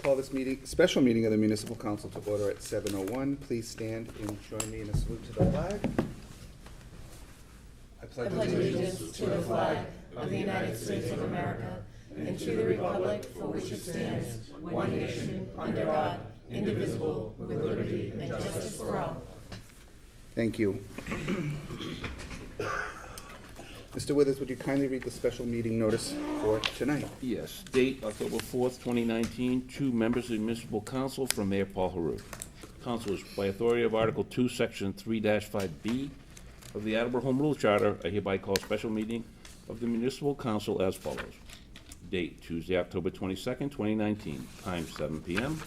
Call this meeting, special meeting of the Municipal Council to order at 7:01. Please stand and join me in a salute to the flag. I pledge allegiance to the flag of the United States of America and to the republic for which it stands, one nation, under God, indivisible, with liberty and justice for all. Thank you. Mr. Withers, would you kindly read the special meeting notice for tonight? Yes. Date, October 4th, 2019. Two members of the Municipal Council from Mayor Paul Heroux. Council is by authority of Article 2, Section 3-5B of the Attleboro Home Rule Charter, I hereby call a special meeting of the Municipal Council as follows. Date, Tuesday, October 22nd, 2019. Time, 7 p.m.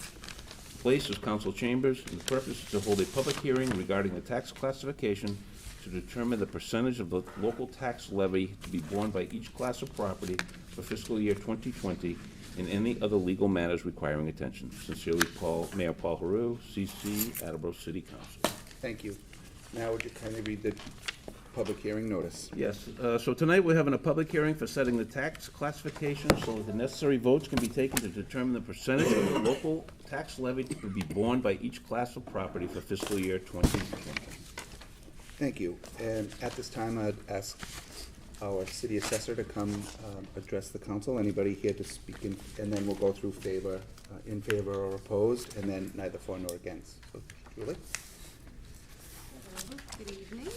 Place is council chambers, and the purpose is to hold a public hearing regarding the tax classification to determine the percentage of the local tax levy to be borne by each class of property for fiscal year 2020 and any other legal matters requiring attention. Sincerely, Mayor Paul Heroux, CC, Attleboro City Council. Thank you. Now would you kindly read the public hearing notice? Yes, so tonight we're having a public hearing for setting the tax classification so that the necessary votes can be taken to determine the percentage of the local tax levy to be borne by each class of property for fiscal year 2020. Thank you. And at this time, I'd ask our city assessor to come address the council. Anybody here to speak in, and then we'll go through in favor or opposed, and then neither for nor against. So, Julie? Good evening.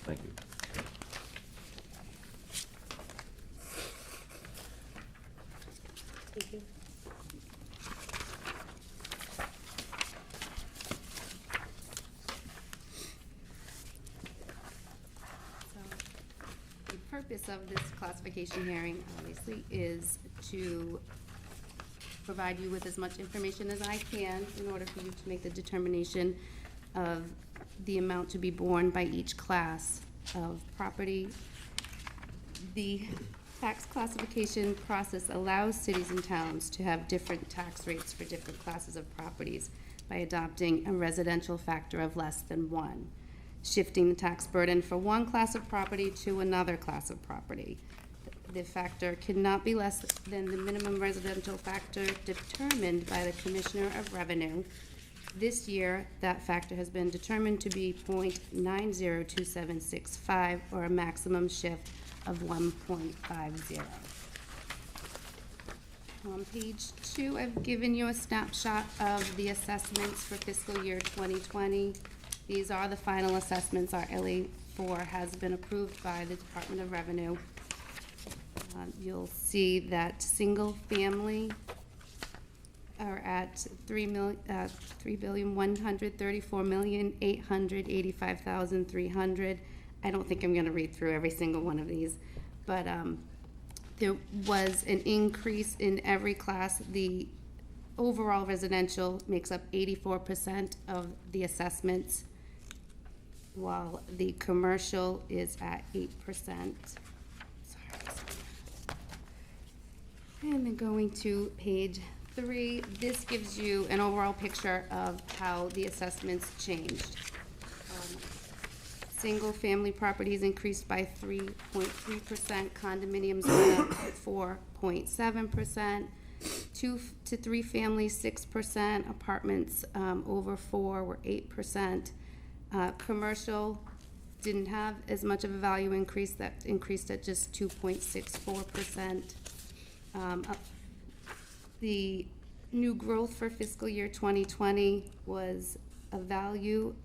Thank you. Thank you. The purpose of this classification hearing, obviously, is to provide you with as much information as I can in order for you to make the determination of the amount to be borne by each class of property. The tax classification process allows cities and towns to have different tax rates for different classes of properties by adopting a residential factor of less than 1, shifting the tax burden for one class of property to another class of property. The factor cannot be less than the minimum residential factor determined by the Commissioner of Revenue. This year, that factor has been determined to be 0.902765, or a maximum shift of 1.50. On page 2, I've given you a snapshot of the assessments for fiscal year 2020. These are the final assessments. Our LA4 has been approved by the Department of Revenue. You'll see that single family are at $3,134,885,300. I don't think I'm going to read through every single one of these, but there was an increase in every class. The overall residential makes up 84% of the assessments, while the commercial is at 8%. And then going to page 3, this gives you an overall picture of how the assessments changed. Single-family properties increased by 3.3%, condominiums went up 4.7%, 2 to 3 families 6%, apartments over 4 were 8%. Commercial didn't have as much of a value increase, that increased at just 2.64%. The new growth for fiscal year 2020 was a value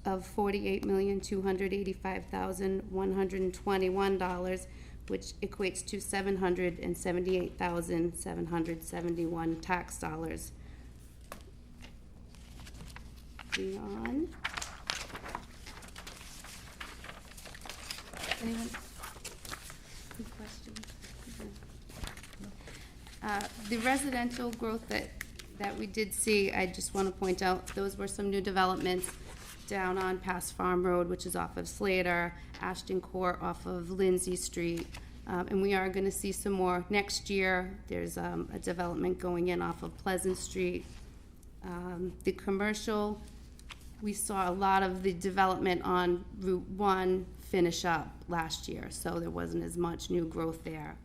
of $48,285,121, which equates to $778,771 tax dollars. Moving on. Anyone? Any questions? The residential growth that we did see, I just want to point out, those were some new developments down on Pass Farm Road, which is off of Slater, Ashton Court off of Lindsay Street, And we are gonna see some more next year. There's a development going in off of Pleasant Street. The commercial, we saw a lot of the development on Route 1 finish up last year, so there wasn't as much new growth there.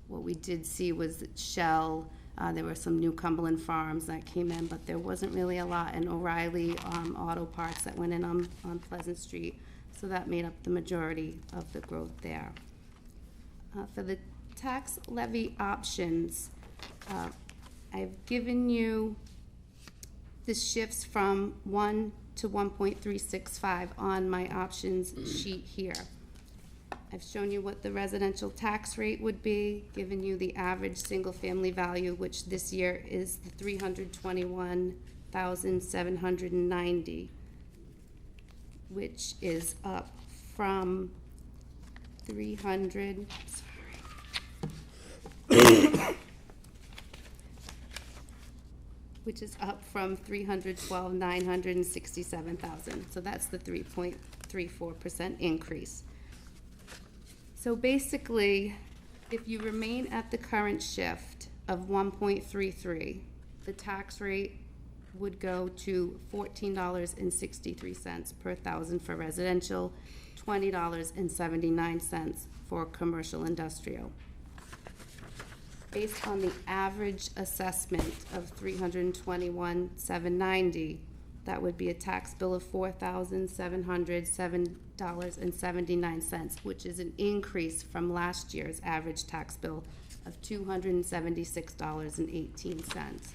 What we did see was Shell, there were some new Cumberland Farms that came in, but there wasn't really a lot, and O'Reilly Auto Parts that went in on Pleasant Street, so that made up the majority of the growth there. For the tax levy options, I've given you the shifts from 1 to 1.365 on my options sheet here. I've shown you what the residential tax rate would be, given you the average single-family value, which this year is the $321,790, which is up from 300. Which is up from 312,967,000. So that's the 3.34% increase. So basically, if you remain at the current shift of 1.33, the tax rate would go to $14.63 per thousand for residential, $20.79 for commercial industrial. Based on the average assessment of $321,790, that would be a tax bill of $4,707.79, which is an increase from last year's average tax bill of $276.18.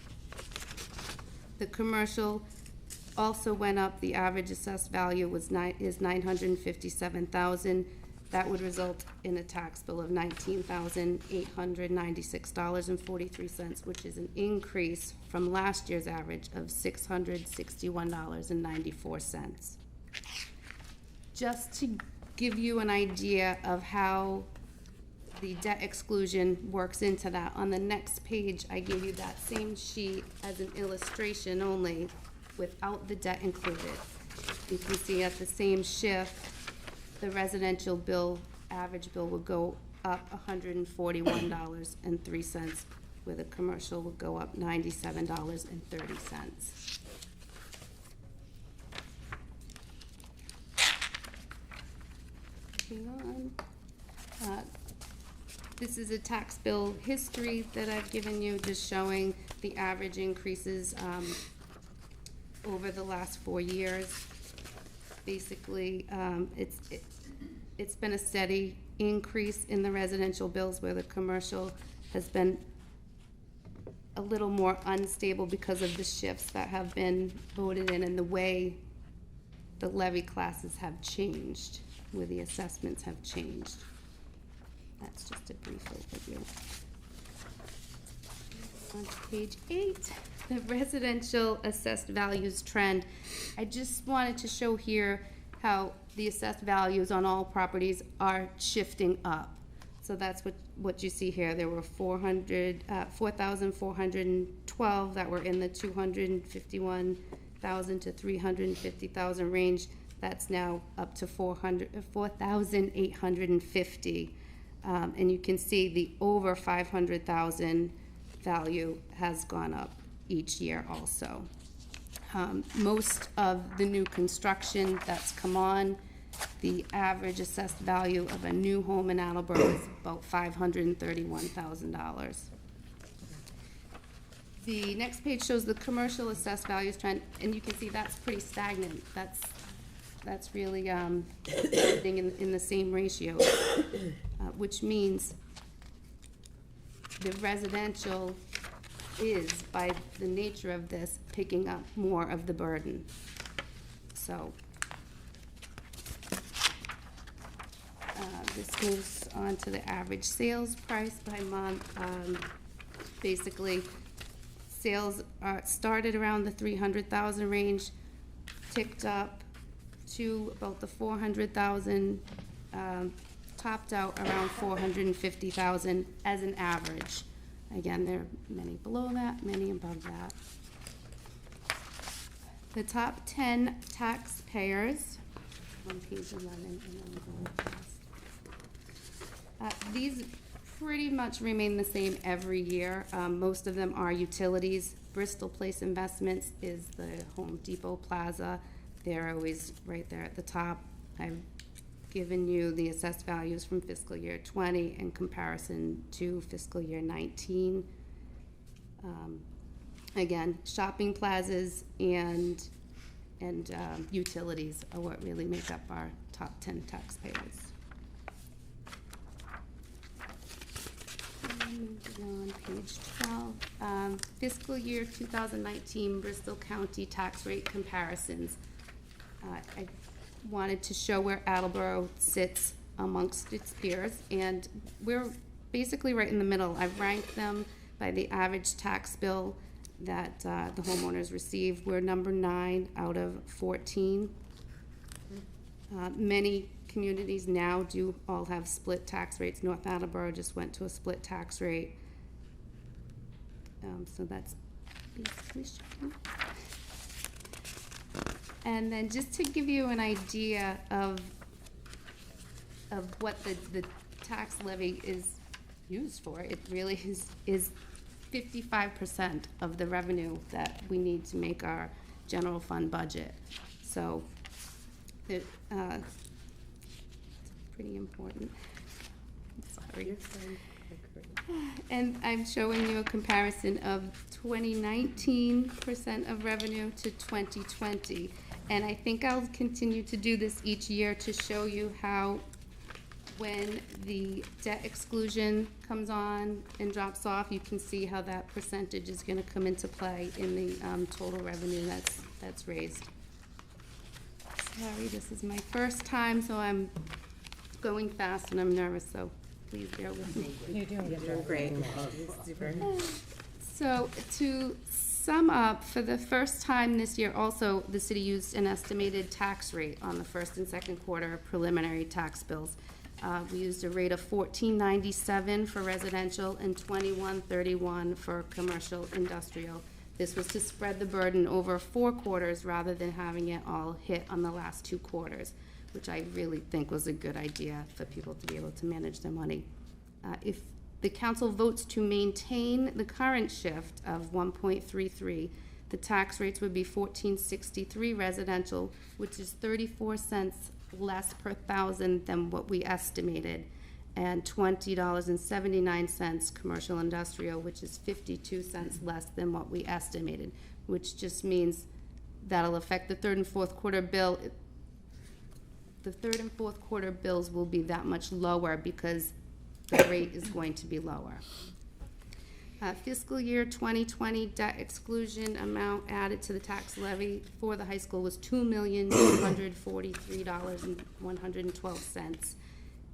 The commercial also went up. The average assessed value is $957,000. That would result in a tax bill of $19,896.43, which is an increase from last year's average of $661.94. Just to give you an idea of how the debt exclusion works into that, on the next page, I gave you that same sheet as an illustration only, without the debt included. You can see at the same shift, the residential bill, average bill would go up $141.03, where the commercial would go up $97.30. Moving on. This is a tax bill history that I've given you, just showing the average increases over the last 4 years. Basically, it's been a steady increase in the residential bills, where the commercial has been a little more unstable because of the shifts that have been voted in and the way the levy classes have changed, where the assessments have changed. That's just a brief overview. On to page 8. The residential assessed values trend. I just wanted to show here how the assessed values on all properties are shifting up. So that's what you see here. There were 4,412 that were in the 251,000 to 350,000 range. That's now up to 4,850. And you can see the over 500,000 value has gone up each year also. Most of the new construction that's come on, the average assessed value of a new home in Attleboro is about $531,000. The next page shows the commercial assessed values trend, and you can see that's pretty stagnant. That's really everything in the same ratio, which means the residential is, by the nature of this, picking up more of the burden. So this moves on to the average sales price by month. Basically, sales started around the 300,000 range, ticked up to about the 400,000, topped out around 450,000 as an average. Again, there are many below that, many above that. The top 10 taxpayers on page 11, and then we'll go These pretty much remain the same every year. Most of them are utilities. Bristol Place Investments is the Home Depot Plaza. They're always right there at the top. I've given you the assessed values from fiscal year 20 in comparison to fiscal year 19. Again, shopping plazas and utilities are what really make up our top 10 taxpayers. Moving on, page 12. Fiscal year 2019 Bristol County tax rate comparisons. I wanted to show where Attleboro sits amongst its peers, and we're basically right in the middle. I've ranked them by the average tax bill that the homeowners receive. We're number 9 out of 14. Many communities now do all have split tax rates. North Attleboro just went to a split tax rate. So that's basically showing. And then just to give you an idea of what the tax levy is used for, it really is 55% of the revenue that we need to make our general fund budget. So it's pretty important. Sorry. And I'm showing you a comparison of 2019% of revenue to 2020. And I think I'll continue to do this each year to show you how when the debt exclusion comes on and drops off, you can see how that percentage is gonna come into play in the total revenue that's raised. Sorry, this is my first time, so I'm going fast and I'm nervous, so please bear with me. You're doing good. You're great. Super. So to sum up, for the first time this year, also, the city used an estimated tax rate on the first and second quarter preliminary tax bills. We used a rate of $14.97 for residential and $21.31 for commercial industrial. This was to spread the burden over 4 quarters rather than having it all hit on the last 2 quarters, which I really think was a good idea for people to be able to manage their money. If the council votes to maintain the current shift of 1.33, the tax rates would be $14.63 residential, which is 34 cents less per thousand than what we estimated, and $20.79 commercial industrial, which is 52 cents less than what we estimated, which just means that'll affect the third and fourth quarter bill. The third and fourth quarter bills will be that much lower because the rate is going to be lower. Fiscal year 2020 debt exclusion amount added to the tax levy for the high school was $2,243,112.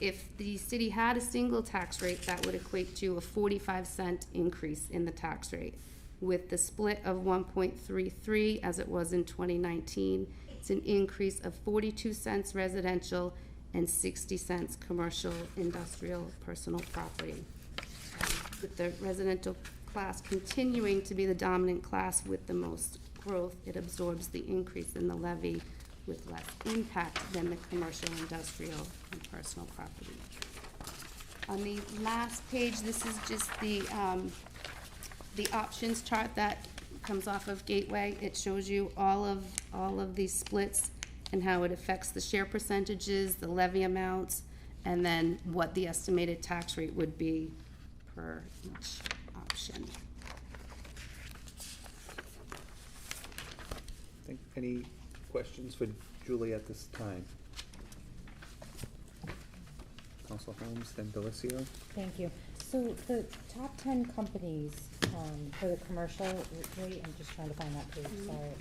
If the city had a single tax rate, that would equate to a 45-cent increase in the tax rate. With the split of 1.33 as it was in 2019, it's an increase of 42 cents residential and 60 cents commercial, industrial, personal property. With the residential class continuing to be the dominant class with the most growth, it absorbs the increase in the levy with less impact than the commercial, industrial, and personal property. On the last page, this is just the options chart that comes off of Gateway. It shows you all of these splits and how it affects the share percentages, the levy amounts, and then what the estimated tax rate would be per each option. Any questions for Julie at this time? Council Holmes, then Delicio. Thank you. So the top 10 companies for the commercial rate, I'm just trying to find that page, sorry,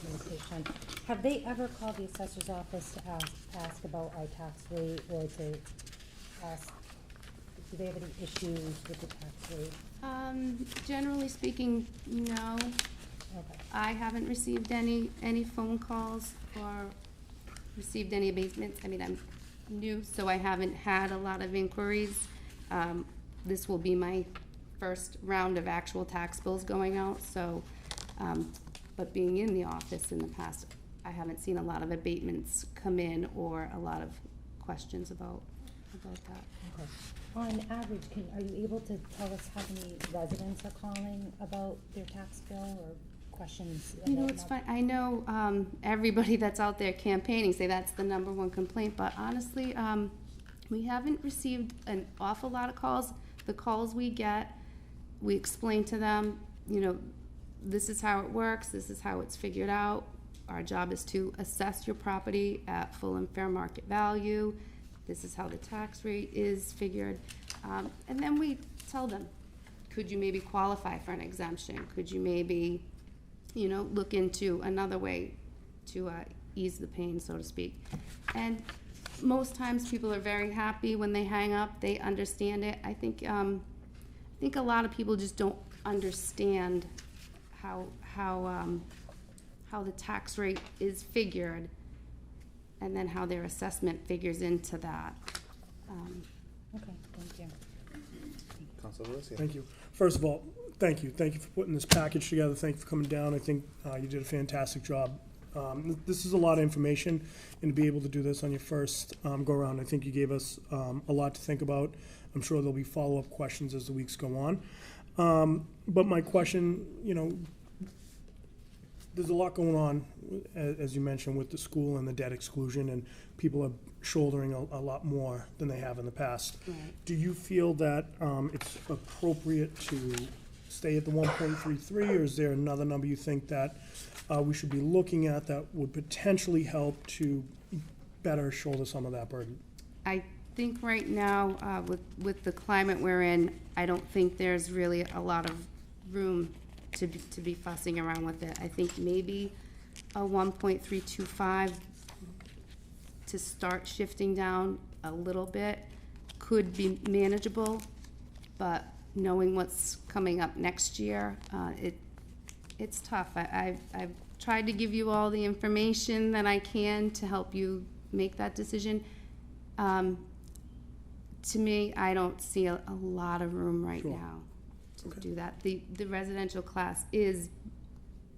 limitation. Have they ever called the assessor's office to ask about our tax rate, or to ask, do they have any issues with the tax rate? Generally speaking, no. Okay. I haven't received any phone calls or received any abatements. I mean, I'm new, so I haven't had a lot of inquiries. This will be my first round of actual tax bills going out, so, but being in the office in the past, I haven't seen a lot of abatements come in or a lot of questions about about that. Okay. On average, are you able to tell us how many residents are calling about their tax bill or questions? You know, about it's fine, I know, everybody that's out there campaigning say that's the number one complaint, but honestly, we haven't received an awful lot of calls. The calls we get, we explain to them, you know, this is how it works, this is how it's figured out. Our job is to assess your property at full and fair market value. This is how the tax rate is figured. And then we tell them, could you maybe qualify for an exemption? Could you maybe, you know, look into another way to ease the pain, so to speak? And most times people are very happy when they hang up. They understand it. I think a lot of people just don't understand how the tax rate is figured, and then how their assessment figures into that. Okay, thank you. Councilor Lewis, yeah. Thank you. First of all, thank you. Thank you for putting this package together. Thank you for coming down. I think you did a fantastic job. This is a lot of information, and to be able to do this on your first go-around, I think you gave us a lot to think about. I'm sure there'll be follow-up questions as the weeks go on. But my question, you know, there's a lot going on, as you mentioned, with the school and the debt exclusion, and people are shouldering a lot more than they have in the past. Right. Do you feel that it's appropriate to stay at the 1.33, or is there another number you think that we should be looking at that would potentially help to better shoulder some of that burden? I think right now, with the climate we're in, I don't think there's really a lot of room to be fussing around with it. I think maybe a 1.325 to start shifting down a little bit could be manageable, but knowing what's coming up next year, it's tough. I've tried to give you all the information that I can to help you make that decision. To me, I don't see a lot of room right Sure. now to Okay. do that. The residential class is,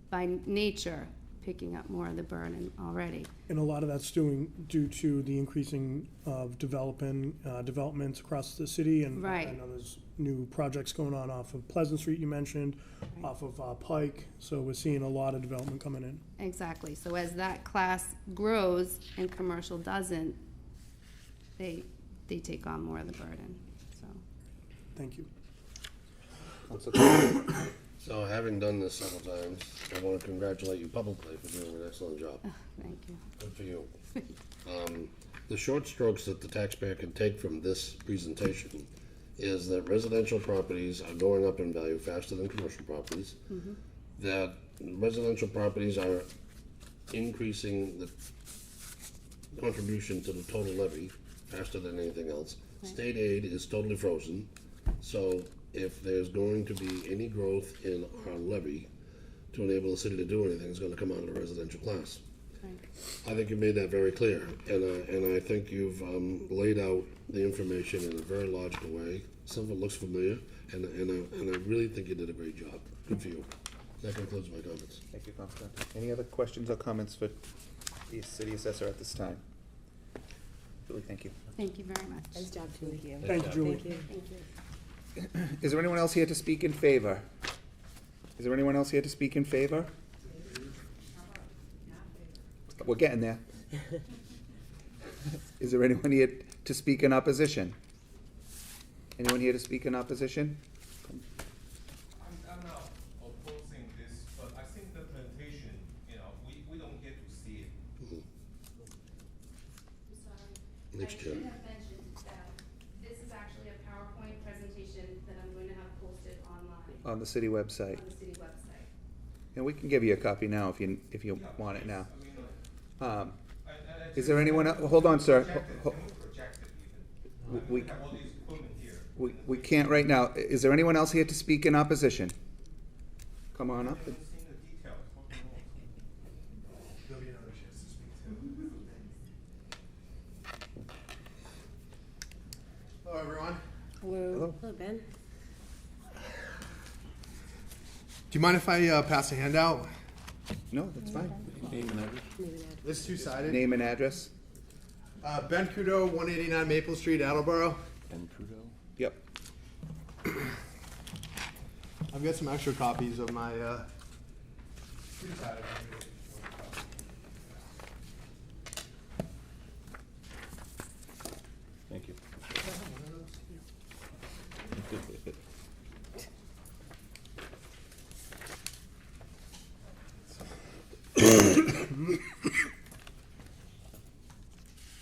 by nature, picking up more of the burden already. And a lot of that's due to the increasing of developments across the city, and Right. I know there's new projects going on off of Pleasant Street, you mentioned, Right. off of Pike, so we're seeing a lot of development coming in. Exactly. So as that class grows and commercial doesn't, they take on more of the burden, so. Thank you. Councilor Crowley. So having done this several times, I want to congratulate you publicly for doing an excellent job. Thank you. Good for you. The short strokes that the taxpayer can take from this presentation is that residential properties are going up in value faster than commercial properties. That residential properties are increasing the contribution to the total levy faster than anything else. Right. State aid is totally frozen, so if there's going to be any growth in our levy to enable the city to do anything, it's gonna come out of the residential class. Right. I think you made that very clear, and I think you've laid out the information in a very logical way. Some of it looks familiar, and I really think you did a great job. Good for you. That concludes my comments. Thank you, Councilor. Any other questions or comments for the city assessor at this time? Julie, thank you. Thank you very much. Nice job, Julie. Thank you, Julie. Thank you. Thank you. Is there anyone else here to speak in favor? Is there anyone else here to speak in favor? We're getting there. Is there anyone here to speak in opposition? Anyone here to speak in opposition? I'm not opposing this, but I think the presentation, we don't get to see it. Next I year. should have mentioned that this is actually a PowerPoint presentation that I'm going to have posted online On the city website. on the city website. And we can give you a copy now if you Yeah, want it please. now. I Is there anyone, hold on, sir. Can we project it even? We- We have all these equipment here. We can't right now. Is there anyone else here to speak in opposition? Come on up. I haven't seen the details. What's going on? There'll be another chance to speak to. Hello, everyone. Hello. Hello, Ben. Do you mind if I pass a handout? No, that's fine. Name and address. This two-sided. Name and address. Ben Kudo, 189 Maple Street, Attleboro. And Trudeau? Yep. I've got some extra copies of my, Thank you.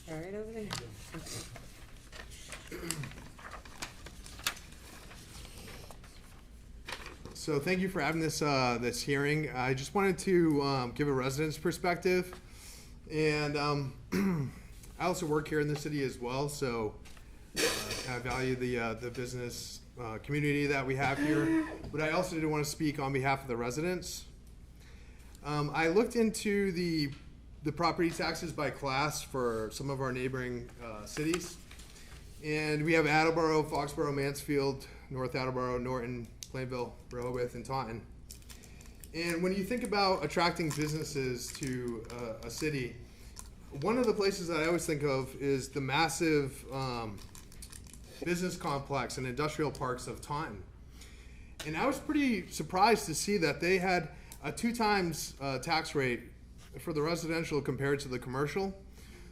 All right over there. So thank you for having this hearing. I just wanted to give a resident's perspective, and I also work here in the city as well. So I value the business community that we have here, but I also did want to speak on behalf of the residents. I looked into the property taxes by class for some of our neighboring cities, and we have Attleboro, Foxborough, Mansfield, North Attleboro, Norton, Plainville, Rehoboth, and Taunton. And when you think about attracting businesses to a city, one of the places that I always think of is the massive business complex and industrial parks of Taunton. And I was pretty surprised to see that they had a 2 times tax rate for the residential compared to the commercial.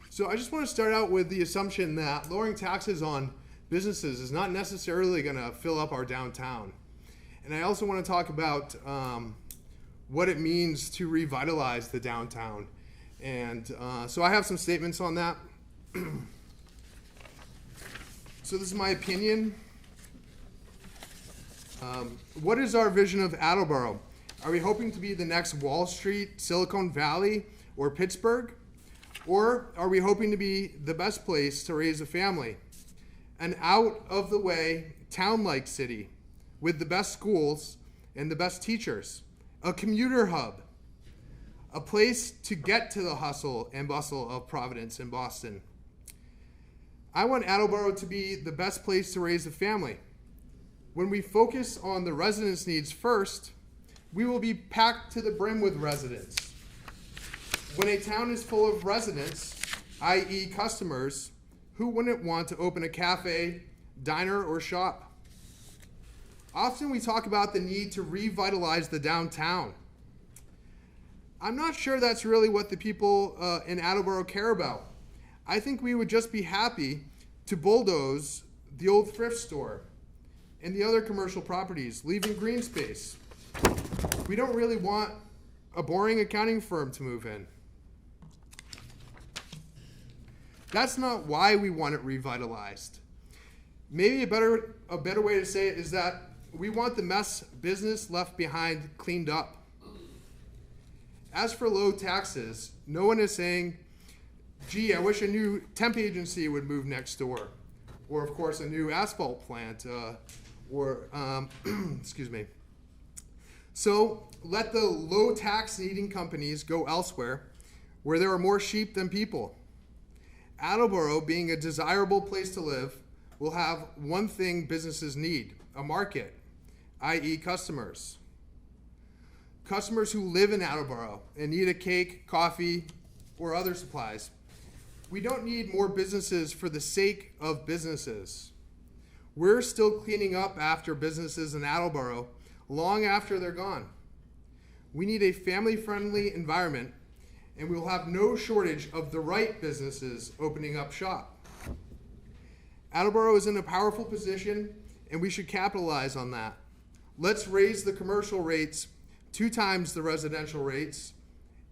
So I just want to start out with the assumption that lowering taxes on businesses is not necessarily going to fill up our downtown. And I also want to talk about what it means to revitalize the downtown. And so I have some statements on that. So this is my opinion. What is our vision of Attleboro? Are we hoping to be the next Wall Street, Silicon Valley, or Pittsburgh? Or are we hoping to be the best place to raise a family? An out-of-the-way, town-like city with the best schools and the best teachers. A commuter hub. A place to get to the hustle and bustle of Providence and Boston. I want Attleboro to be the best place to raise a family. When we focus on the residents' needs first, we will be packed to the brim with residents. When a town is full of residents, i.e. customers, who wouldn't want to open a cafe, diner, or shop? Often we talk about the need to revitalize the downtown. I'm not sure that's really what the people in Attleboro care about. I think we would just be happy to bulldoze the old thrift store and the other commercial properties, leaving green space. We don't really want a boring accounting firm to move in. That's not why we want it revitalized. Maybe a better way to say it is that we want the mess business left behind cleaned up. As for low taxes, no one is saying, gee, I wish a new temp agency would move next door. Or, of course, a new asphalt plant, excuse me. So let the low tax needing companies go elsewhere where there are more sheep than people. Attleboro, being a desirable place to live, will have one thing businesses need, a market, i.e. customers. Customers who live in Attleboro and need a cake, coffee, or other supplies. We don't need more businesses for the sake of businesses. We're still cleaning up after businesses in Attleboro long after they're gone. We need a family-friendly environment, and we will have no shortage of the right businesses opening up shop. Attleboro is in a powerful position, and we should capitalize on that. Let's raise the commercial rates 2 times the residential rates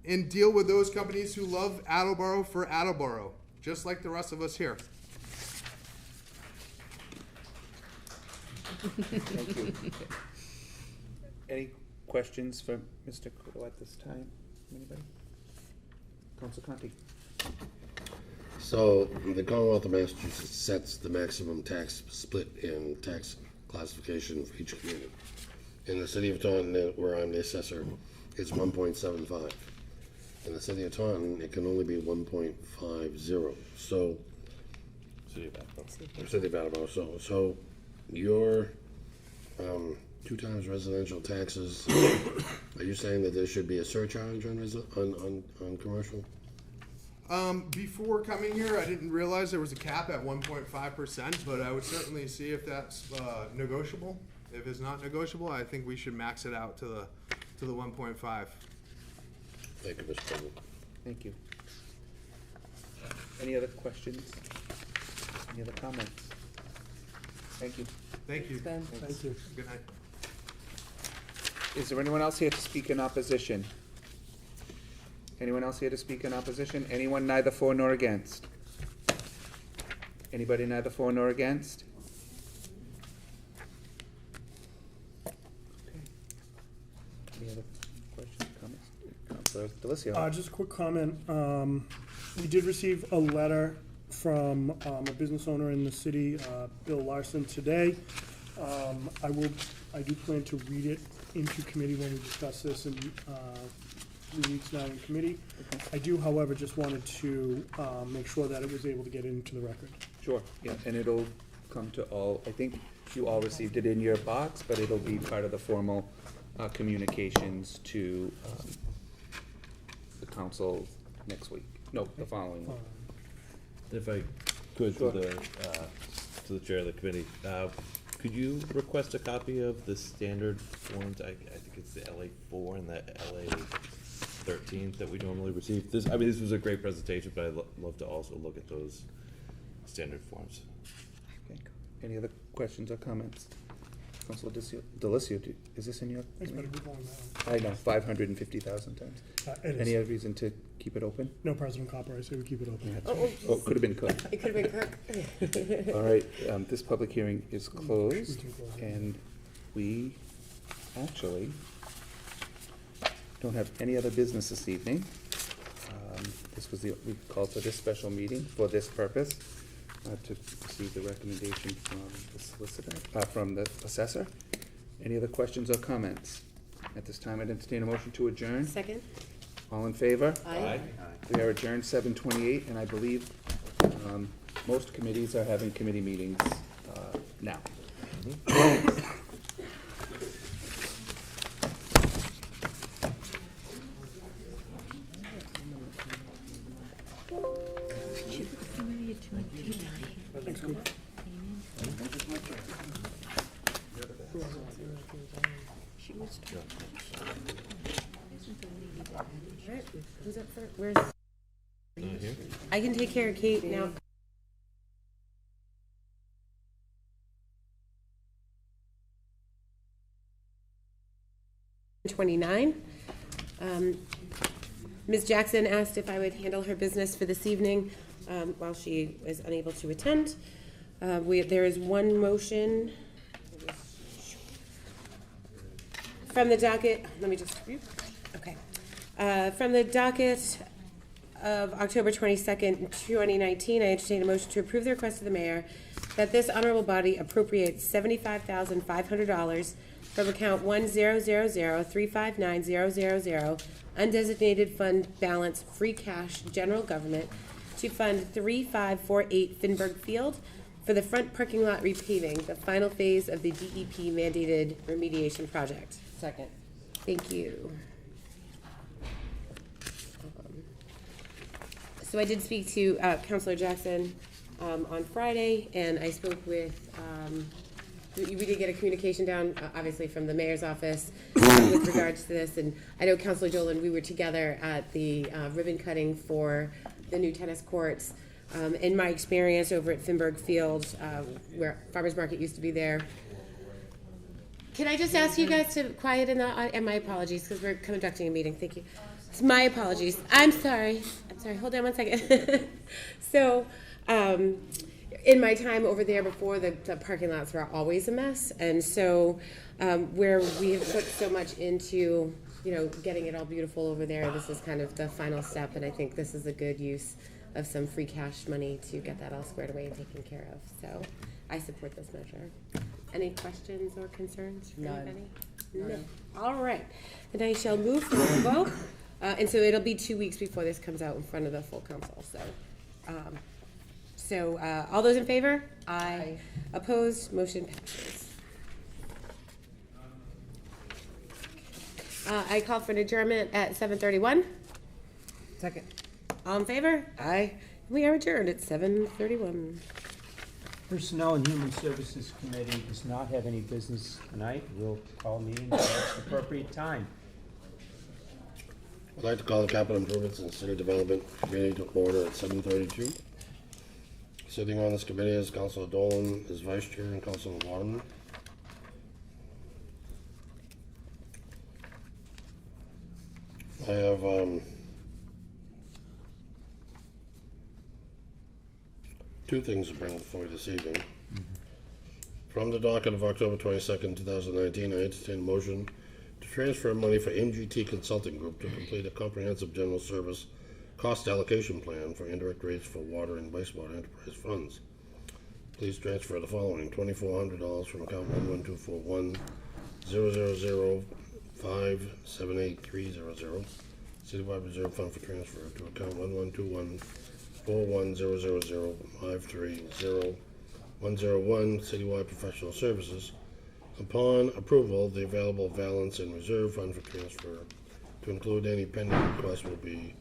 and deal with those companies who love Attleboro for Attleboro, just like the rest of us here. Thank you. Any questions for Mr. Kudo at this time? Anybody? Council Conti. So the Commonwealth of Massachusetts sets the maximum tax split in tax classification for each community. In the city of Taunton, where I'm the assessor, it's 1.75. In the city of Taunton, it can only be 1.50. So, City of Attleboro. city of Attleboro. So your 2 times residential taxes. Are you saying that there should be a surcharge on commercial? Before coming here, I didn't realize there was a cap at 1.5%, but I would certainly see if that's negotiable. If it's not negotiable, I think we should max it out to the 1.5. Thank you, Mr. President. Thank you. Any other questions? Any other comments? Thank you. Thank you. Thank you. Good night. Is there anyone else here to speak in opposition? Anyone else here to speak in opposition? Anyone neither for nor against? Anybody neither for nor against? Okay. Any other questions, comments? Councilor Delicio? Just a quick comment. We did receive a letter from a business owner in the city, Bill Larson, today. I do plan to read it into committee when we discuss this in 3 weeks now in committee. I do, however, just wanted to make sure that it was able to get into the record. Sure, yeah, and it'll come to all, I think you all received it in your box, but it'll be part of the formal communications to the council next week. No, the following week. If I could, Sure. to the chair of the committee, could you request a copy of the standard forms? I think it's the LA4 and the LA13 that we normally receive. This was a great presentation, but I'd love to also look at those standard forms. Okay. Any other questions or comments? Councilor Delicio, is this in your? Thanks, better move on now. I know, 550,000 times. It is. Any other reason to keep it open? No, President Copper, I say we keep it open. Oh, it could have been Cook. It could have been Kirk. All right, this public hearing is closed, We can close it. and we actually don't have any other business this evening. This was we called for this special meeting for this purpose, to receive the recommendation from the solicitor, from the assessor. Any other questions or comments? At this time, I'd entertain a motion to adjourn. Second? All in favor? Aye. We are adjourned 7:28, and I believe most committees are having committee meetings now. Alright, who's up first? Where's? I can take care of Kate now. '29. Ms. Jackson asked if I would handle her business for this evening while she is unable to attend. There is one motion from the docket. Let me just, okay. From the docket of October 22nd, 2019, I entertain a motion to approve the request of the mayor that this honorable body appropriates $75,500 from account 10003590000 undesignated fund balance free cash general government to fund 3548 Finberg Field for the front parking lot repaving, the final phase of the DEP mandated remediation project. Second. Thank you. So I did speak to Councilor Jackson on Friday, and I spoke with, we did get a communication down, obviously, from the mayor's office with regards to this. And I know Councilor Dolan, we were together at the ribbon cutting for the new tennis courts. In my experience over at Finberg Field, where Farmers Market used to be there, can I just ask you guys to quiet in the, and my apologies, because we're conducting a meeting, thank you. It's my apologies, I'm sorry, hold on one second. So, in my time over there before, the parking lots were always a mess, and so, where we have put so much into, getting it all beautiful over there, this is kind of the final step, and I think this is a good use of some free cash money to get that all squared away and taken care of, so I support this measure. Any questions or concerns from anybody? No. All right, then I shall move for the vote. And so it'll be 2 weeks before this comes out in front of the full council, so. All those in favor? Aye. Opposed? Motion passes. I call for an adjournment at 7:31. Second. All in favor? Aye. We are adjourned at 7:31. Personnel and Human Services Committee does not have any business tonight. We'll call a meeting at the appropriate time. I'd like to call the Capital Improvements and City Development Committee to order at 7:32. Sitting on this committee is Councilor Dolan as Vice Chair and Councilor Waterman. I have two things to bring before you this evening. From the docket of October 22nd, 2019, I entertain a motion to transfer money for MGT Consulting Group to complete a comprehensive general service cost allocation plan for indirect rates for water and wastewater enterprise funds. Please transfer the following: $2,400 from account 11241-000578300, citywide reserve fund for transfer to account 1121-41000530101, citywide professional services. Upon approval, the available balance in reserve fund for transfer to include any pending request will be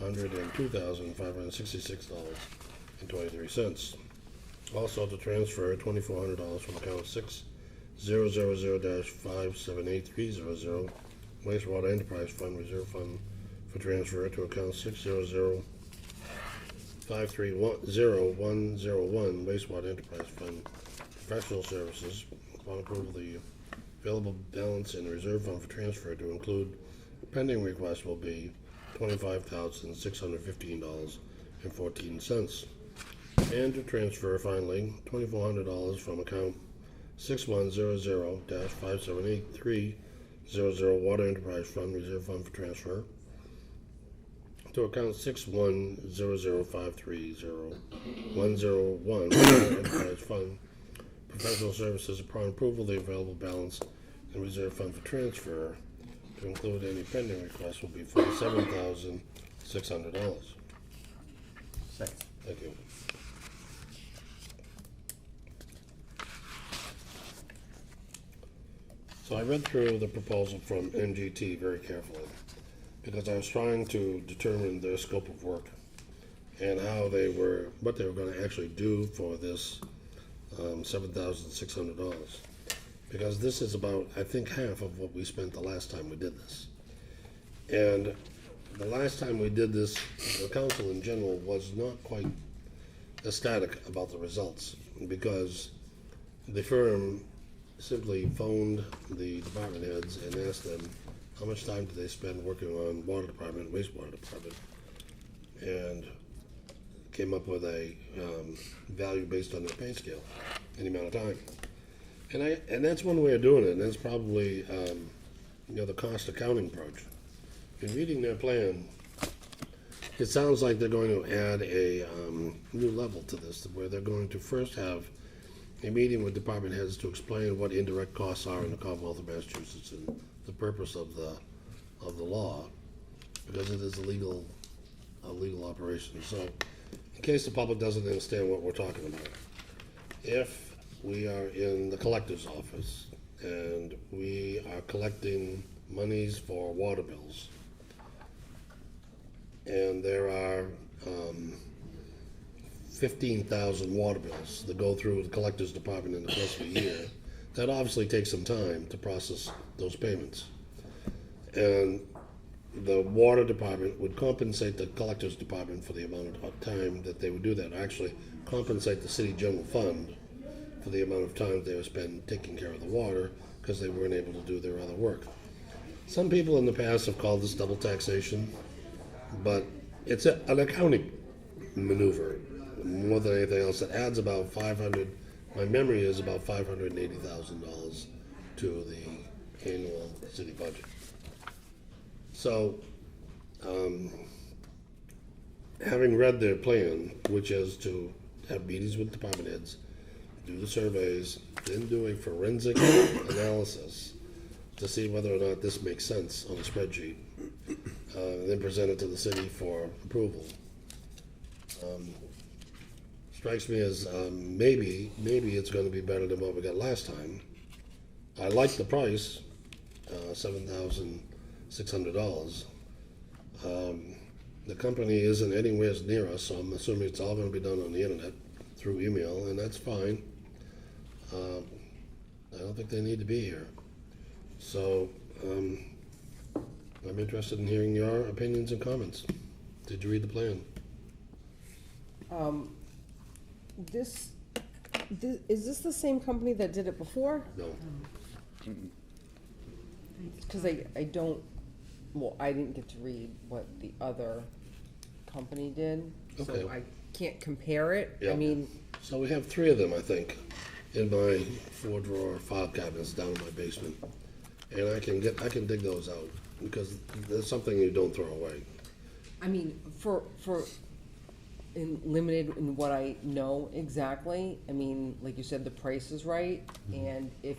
$102,566.23. Also to transfer $2,400 from account 6000-5783000, wastewater enterprise fund reserve fund for transfer to account 600-5310101, wastewater enterprise fund professional services. Upon approval, the available balance in reserve fund for transfer to include pending request will be $25,615.14. And to transfer, finally, $2,400 from account 6100-5783000, water enterprise fund reserve fund for transfer to account 6100530101, water enterprise fund professional services. Upon approval, the available balance in reserve fund for transfer to include any pending requests will be $47,600. Second. Thank you. So I read through the proposal from MGT very carefully because I was trying to determine their scope of work and what they were going to actually do for this $7,600. Because this is about, I think, half of what we spent the last time we did this. And the last time we did this, the council in general was not quite ecstatic about the results because the firm simply phoned the department heads and asked them how much time did they spend working on water department, wastewater department, and came up with a value based on their pay scale, any amount of time. And that's one way of doing it, and that's probably the cost accounting approach. In reading their plan, it sounds like they're going to add a new level to this, where they're going to first have a meeting with department heads to explain what indirect costs are in the Commonwealth of Massachusetts and the purpose of the law, because it is a legal operation. So, in case the public doesn't understand what we're talking about, if we are in the collector's office and we are collecting monies for water bills, and there are 15,000 water bills that go through the collector's department in the course of a year, that obviously takes some time to process those payments. And the water department would compensate the collector's department for the amount of time that they would do that, actually compensate the city general fund for the amount of time they would spend taking care of the water because they weren't able to do their other work. Some people in the past have called this double taxation, but it's an accounting maneuver more than anything else. It adds about my memory is about $580,000 to the annual city budget. So, having read their plan, which is to have meetings with department heads, do the surveys, then do a forensic analysis to see whether or not this makes sense on a spreadsheet, and then present it to the city for approval. Strikes me as maybe it's going to be better than what we got last time. I like the price, $7,600. The company isn't anywhere near us, so I'm assuming it's all gonna be done on the internet through email, and that's fine. I don't think they need to be here. So, I'm interested in hearing your opinions and comments. Did you read the plan? Is this the same company that did it before? No. Because I don't, well, I didn't get to read what the other company did, so Okay. I can't compare it. I Yeah. mean, So we have three of them, I think, in my four-drawer file cabinets down in my basement. And I can dig those out, because there's something you don't throw away. I mean, for in limited in what I know exactly, I mean, like you said, the price is right, and if,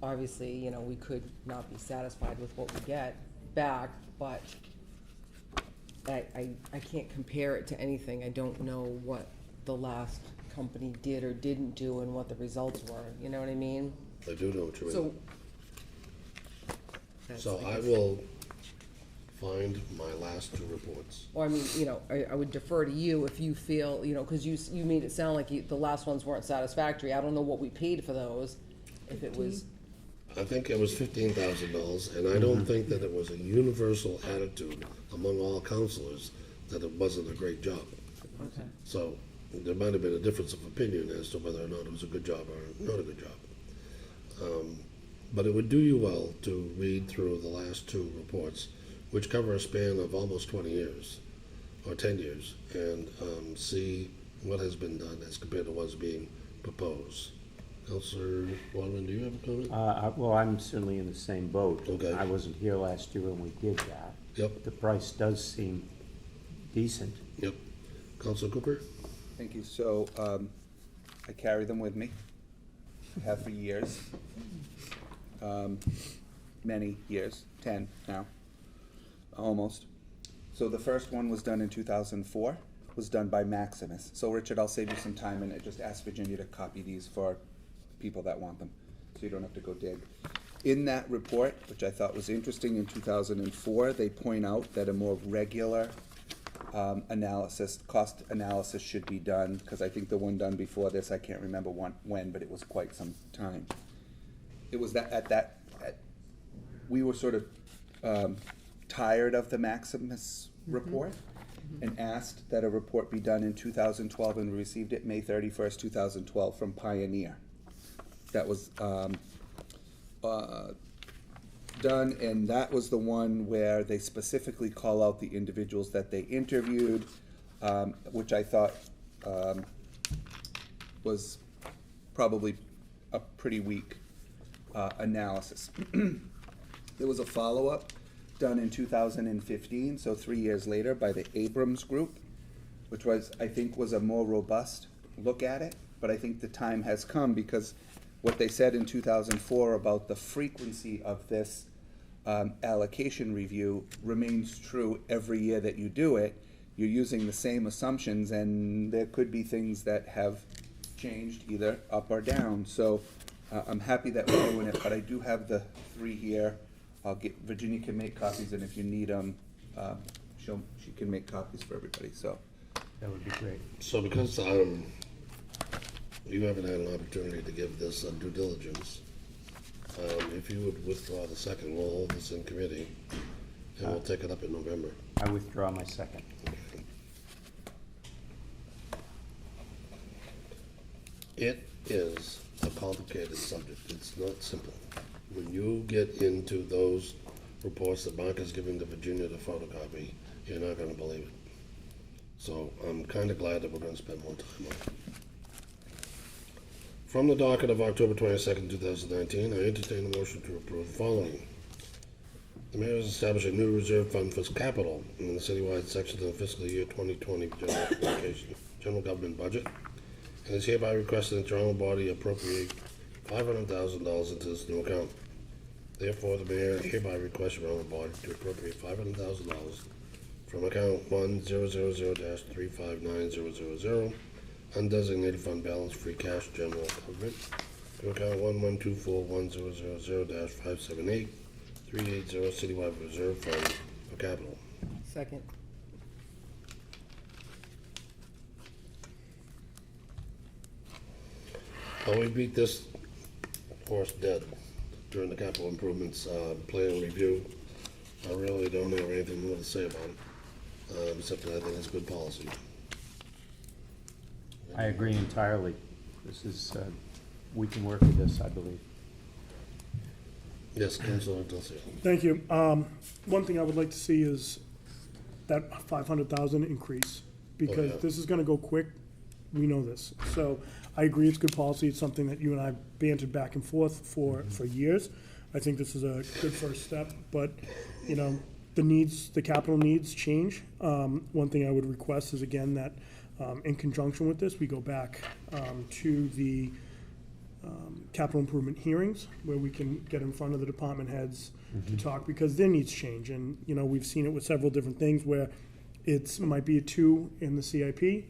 obviously, you know, we could not be satisfied with what we get back, but I can't compare it to anything. I don't know what the last company did or didn't do and what the results were, you know what I mean? I do know what you mean. So. that's, So I guess- will find my last two reports. Or I mean, you know, I would defer to you if you feel, you know, because you made it sound like the last ones weren't satisfactory. I don't know what we paid for those, if it was, I think it was $15,000, and I don't think that it was a universal attitude among all counselors that it wasn't a great job. okay. So there might have been a difference of opinion as to whether or not it was a good job or not a good job. But it would do you well to read through the last two reports, which cover a span of almost 20 years, or 10 years, and see what has been done as compared to what's being proposed. Counselor Waterman, do you have a comment? Well, I'm certainly in the same boat. Okay. I wasn't here last year when we did that. Yep, The price does seem decent. yep. Counselor Cooper? Thank you. So, I carry them with me, have for years. Many years, 10 now, almost. So the first one was done in 2004, was done by Maximus. So Richard, I'll save you some time and just ask Virginia to copy these for people that want them, so you don't have to go dig. In that report, which I thought was interesting, in 2004, they point out that a more regular cost analysis should be done, because I think the one done before this, I can't remember when, but it was quite some time. It was we were sort of tired of the Maximus report and asked that a report be done in 2012, and we received it May 31st, 2012 from Pioneer. That was done, and that was the one where they specifically call out the individuals that they interviewed, which I thought was probably a pretty weak analysis. There was a follow-up done in 2015, so 3 years later, by the Abrams Group, which I think was a more robust look at it, but I think the time has come, because what they said in 2004 about the frequency of this allocation review remains true every year that you do it. You're using the same assumptions, and there could be things that have changed either up or down. So I'm happy that we're doing it, but I do have the three here. Virginia can make copies, and if you need them, she can make copies for everybody, so. That would be great. So because you haven't had an opportunity to give this due diligence, if you would withdraw the second, we'll hold this in committee, and we'll take it up in November. I withdraw my second. It is a complicated subject. It's not simple. When you get into those reports that Mark is giving to Virginia to photocopy, you're not gonna believe it. So I'm kinda glad that we're gonna spend more time on it. From the docket of October 22nd, 2019, I entertain a motion to approve the following. The mayor has established a new reserve fund for capital in the citywide section of the fiscal year 2020 general government budget, and is hereby requested that the general body appropriate $500,000 into this new account. Therefore, the mayor hereby requests the general body to appropriate $500,000 from account 1000-359000, undesignated fund balance, free cash, general government, to account 11241000-578, 380 citywide reserve fund for capital. Second. Well, we beat this horse dead during the capital improvements, plan review. I really don't have anything more to say about it, except that I think it's good policy. I agree entirely. This is, we can work with this, I believe. Yes, Councilor Delcio. Thank you. One thing I would like to see is that 500,000 increase, because yeah. this is gonna go quick. We know this. So I agree it's good policy. It's something that you and I bantered back and forth for years. I think this is a good first step, but, you know, the capital needs change. One thing I would request is, again, that in conjunction with this, we go back to the capital improvement hearings, where we can get in front of the department heads to talk, because their needs change. And, you know, we've seen it with several different things where it might be a 2 in the CIP,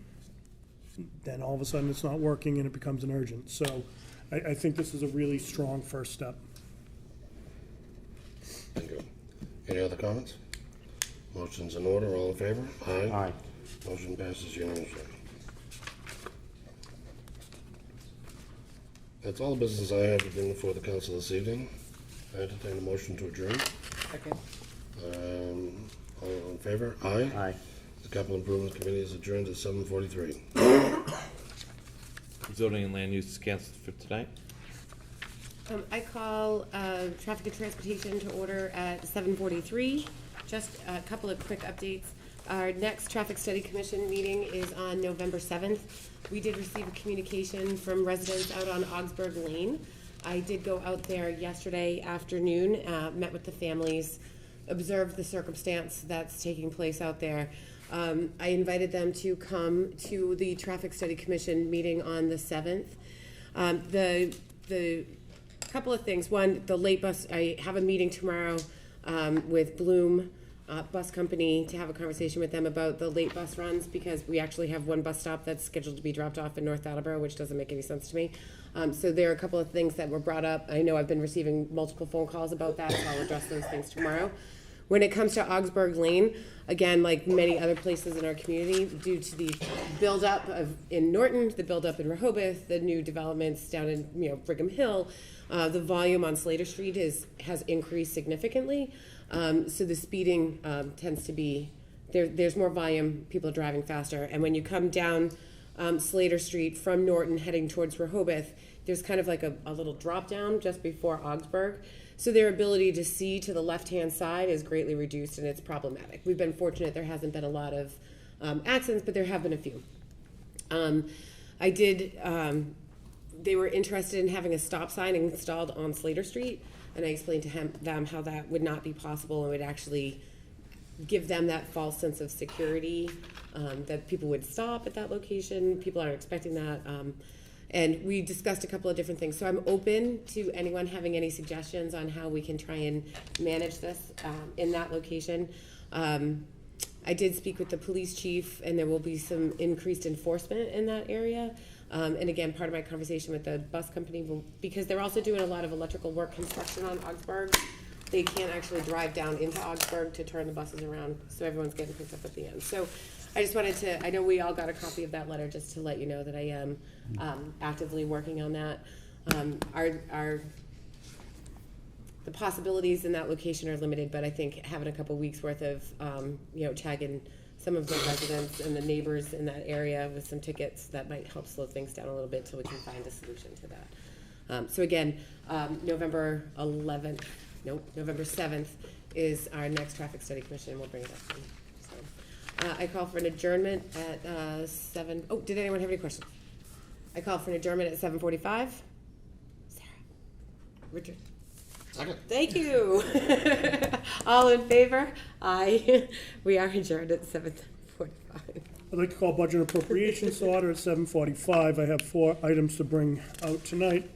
then all of a sudden it's not working and it becomes an urgent. So I think this is a really strong first step. Thank you. Any other comments? Motion's in order, all in favor? Aye. Motion passes unanimously. That's all the business I have to bring before the council this evening. I entertain a motion to adjourn. Second. All in favor? Aye. Aye. The Capital Improvement Committee is adjourned at 7:43. Zoning and land use is canceled for tonight. I call traffic and transportation to order at 7:43. Just a couple of quick updates. Our next Traffic Study Commission meeting is on November 7th. We did receive a communication from residents out on Augsburg Lane. I did go out there yesterday afternoon, met with the families, observed the circumstance that's taking place out there. I invited them to come to the Traffic Study Commission meeting on the 7th. The couple of things. One, the late bus, I have a meeting tomorrow with Bloom Bus Company to have a conversation with them about the late bus runs, because we actually have one bus stop that's scheduled to be dropped off in North Attleboro, which doesn't make any sense to me. So there are a couple of things that were brought up. I know I've been receiving multiple phone calls about that, so I'll address those things tomorrow. When it comes to Augsburg Lane, again, like many other places in our community, due to the buildup in Norton, the buildup in Rehoboth, the new developments down in Brigham Hill, the volume on Slater Street has increased significantly. So the speeding tends to be there's more volume, people are driving faster, and when you come down Slater Street from Norton heading towards Rehoboth, there's kind of like a little drop down just before Augsburg. So their ability to see to the left-hand side is greatly reduced, and it's problematic. We've been fortunate there hasn't been a lot of accidents, but there have been a few. They were interested in having a stop sign installed on Slater Street, and I explained to them how that would not be possible and would actually give them that false sense of security, that people would stop at that location. People aren't expecting that. And we discussed a couple of different things. So I'm open to anyone having any suggestions on how we can try and manage this in that location. I did speak with the police chief, and there will be some increased enforcement in that area. And again, part of my conversation with the bus company, because they're also doing a lot of electrical work construction on Augsburg, they can't actually drive down into Augsburg to turn the buses around, so everyone's getting picked up at the end. So I just wanted to, I know we all got a copy of that letter, just to let you know that I am actively working on that. The possibilities in that location are limited, but I think having a couple weeks worth of, tagging some of the residents and the neighbors in that area with some tickets, that might help slow things down a little bit till we can find a solution to that. So again, November 7th is our next Traffic Study Commission, and we'll bring it up then. So I call for an adjournment at 7. Oh, did anyone have any questions? I call for an adjournment at 7:45. Sarah. Richard. Second. Thank you. All in favor? Aye. We are adjourned at 7:45. I'd like to call Budget Appropriations to order at 7:45. I have 4 items to bring out tonight.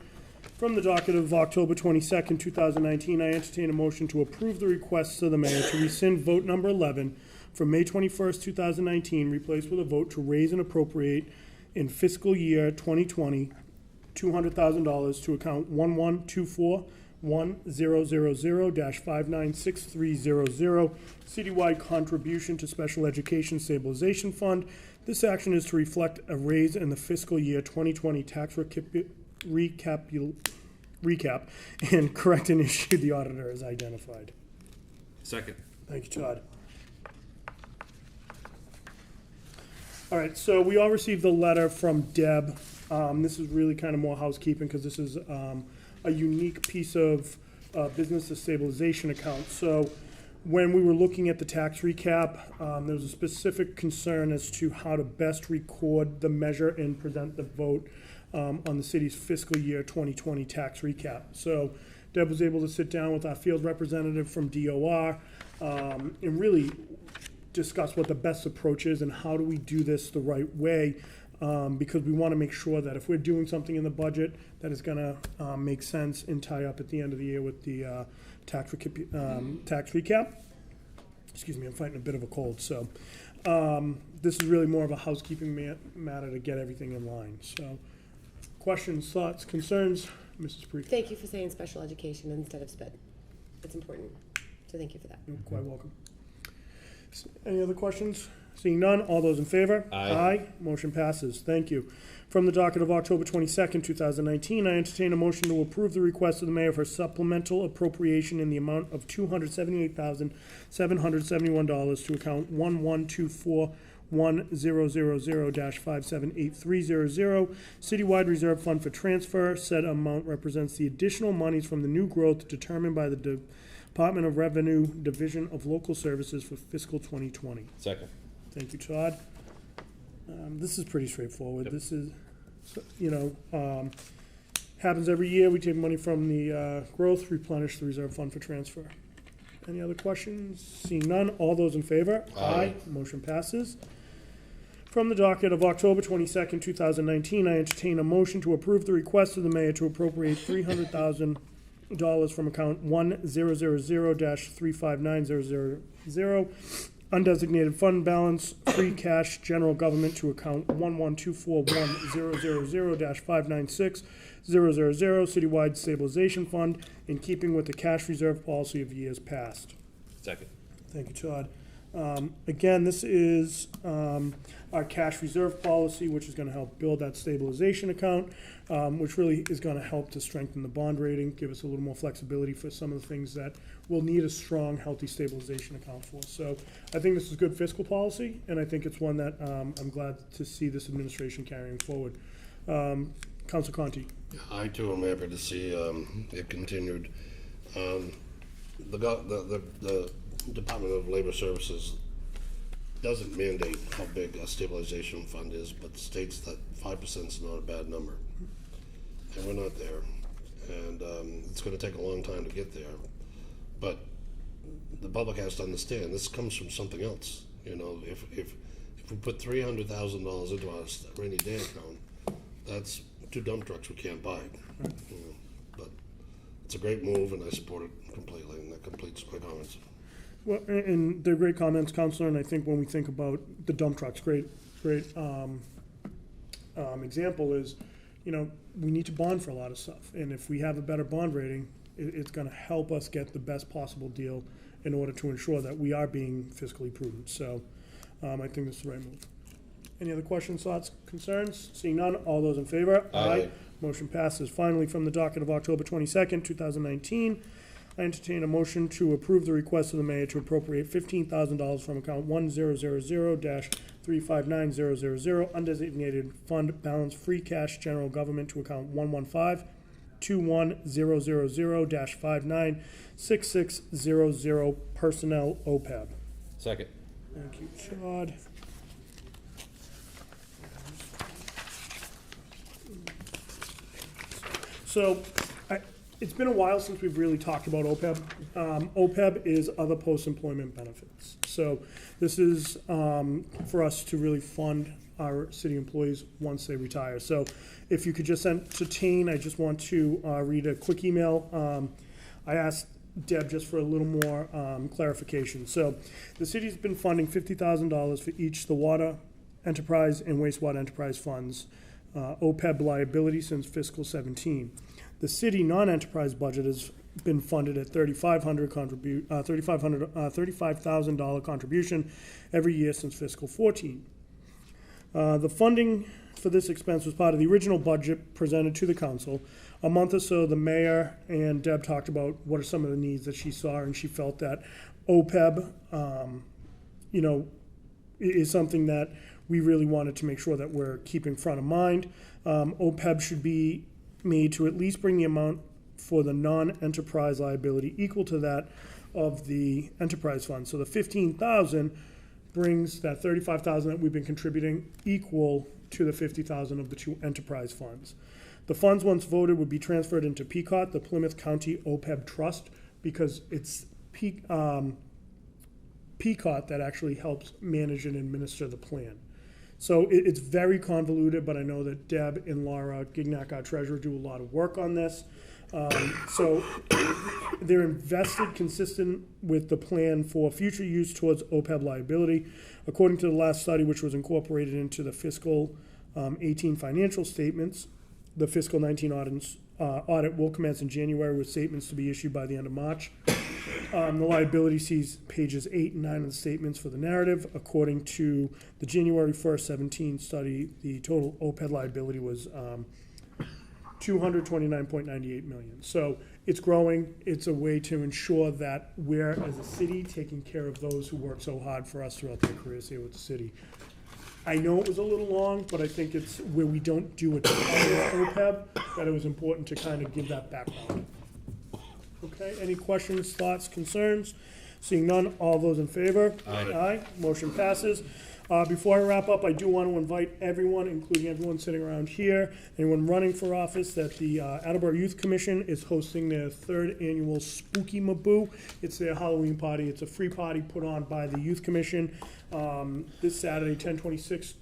From the docket of October 22nd, 2019, I entertain a motion to approve the request of the mayor to rescind vote number 11 from May 21st, 2019, replaced with a vote to raise and appropriate in fiscal year 2020 $200,000 to account 1-000-596-300, citywide contribution to Special Education Stabilization Fund. This action is to reflect a raise in the fiscal year 2020 tax recap and correct an issue the auditor has identified. Second. Thank you, Todd. All right, so we all received the letter from Deb. This is really kind of more housekeeping because this is a unique piece of business stabilization account. So when we were looking at the tax recap, there was a specific concern as to how to best record the measure and present the vote on the city's fiscal year 2020 tax recap. So Deb was able to sit down with our field representative from DOR and really discuss what the best approach is and how do we do this the right way, because we want to make sure that if we're doing something in the budget that is going to make sense and tie up at the end of the year with the tax recap. Excuse me, I'm fighting a bit of a cold, so this is really more of a housekeeping matter to get everything in line. So questions, thoughts, concerns? Mrs. Parikh. Thank you for saying special education instead of SPED. It's important, so thank you for that. You're quite welcome. Any other questions? Seeing none, all those in favor? Aye. Motion passes. Thank you. From the docket of October 22nd, 2019, I entertain a motion to approve the request of the mayor for supplemental appropriation in the amount of $278,771 to account 11241000-578-300, Citywide Reserve Fund for transfer. Said amount represents the additional monies from the new growth determined by the Department of Revenue Division of Local Services for fiscal 2020. Second. Thank you, Todd. This is pretty straightforward. Yep. This is, happens every year. We take money from the growth, replenish the reserve fund for transfer. Any other questions? Seeing none, all those in favor? Aye. Motion passes. From the docket of October 22nd, 2019, I entertain a motion to approve the request of the mayor to appropriate $300,000 from account 1000-359000, undesignated fund balance, free cash, general government, to account 1124100-596-000, citywide stabilization fund, in keeping with the cash reserve policy of years past. Second. Thank you, Todd. Again, this is our cash reserve policy, which is going to help build that stabilization account, which really is going to help to strengthen the bond rating, give us a little more flexibility for some of the things that we'll need a strong, healthy stabilization account for. So I think this is good fiscal policy, and I think it's one that I'm glad to see this administration carrying forward. Council Conti. I too am happy to see it continued. The Department of Labor Services doesn't mandate how big a stabilization fund is, but states that 5% is not a bad number. And we're not there. And it's going to take a long time to get there. But the public has to understand this comes from something else. You know, if we put $300,000 into our rainy day account, that's 2 dump trucks we can't buy. You know, but it's a great move, and I support it completely, and that completes my comments. Well, and they're great comments, Counselor, and I think when we think about the dump trucks, great example is, you know, we need to bond for a lot of stuff. And if we have a better bond rating, it's going to help us get the best possible deal in order to ensure that we are being fiscally prudent. So I think this is the right move. Any other questions, thoughts, concerns? Seeing none, all those in favor? Aye. Motion passes. Finally, from the docket of October 22nd, 2019, I entertain a motion to approve the request of the mayor to appropriate $15,000 from account 1000-359000, undesignated fund balance, free cash, general government, to account 115-21000-596600, personnel, OPEB. Second. Thank you, Todd. So, it's been a while since we've really talked about OPEB. OPEB is other post-employment benefits. So this is for us to really fund our city employees once they retire. So if you could just entertain, I just want to read a quick email. I asked Deb just for a little more clarification. So the city's been funding $50,000 for each the water enterprise and wastewater enterprise funds, OPEB liability, since fiscal 17. The city non-enterprise budget has been funded at $35,000 contribution every year since fiscal 14. The funding for this expense was part of the original budget presented to the council. A month or so, the mayor and Deb talked about what are some of the needs that she saw, and she felt that OPEB, is something that we really wanted to make sure that we're keeping front of mind. OPEB should be made to at least bring the amount for the non-enterprise liability equal to that of the enterprise fund. So the 15,000 brings that 35,000 that we've been contributing equal to the 50,000 of the two enterprise funds. The funds, once voted, would be transferred into PCOT, the Plymouth County OPEB Trust, because it's PCOT that actually helps manage and administer the plan. So it's very convoluted, but I know that Deb and Laura Gignac, our treasurer, do a lot of work on this. So they're invested consistent with the plan for future use towards OPEB liability. According to the last study, which was incorporated into the fiscal 18 financial statements, the fiscal 19 audit will commence in January with statements to be issued by the end of March. The liability sees pages 8 and 9 of the statements for the narrative. According to the January 1st, 17 study, the total OPEB liability was $229.98 million. So it's growing. It's a way to ensure that we're, as a city, taking care of those who work so hard for us throughout their careers here with the city. I know it was a little long, but I think it's where we don't do a ton of OPEB, that it was important to kind of give that background. Okay, any questions, thoughts, concerns? Seeing none, all those in favor? Aye. Aye, motion passes. Before I wrap up, I do want to invite everyone, including everyone sitting around here, anyone running for office, that the Attleboro Youth Commission is hosting their 3rd annual Spooky Maboo. It's their Halloween party. It's a free party put on by the Youth Commission this Saturday, 10/26,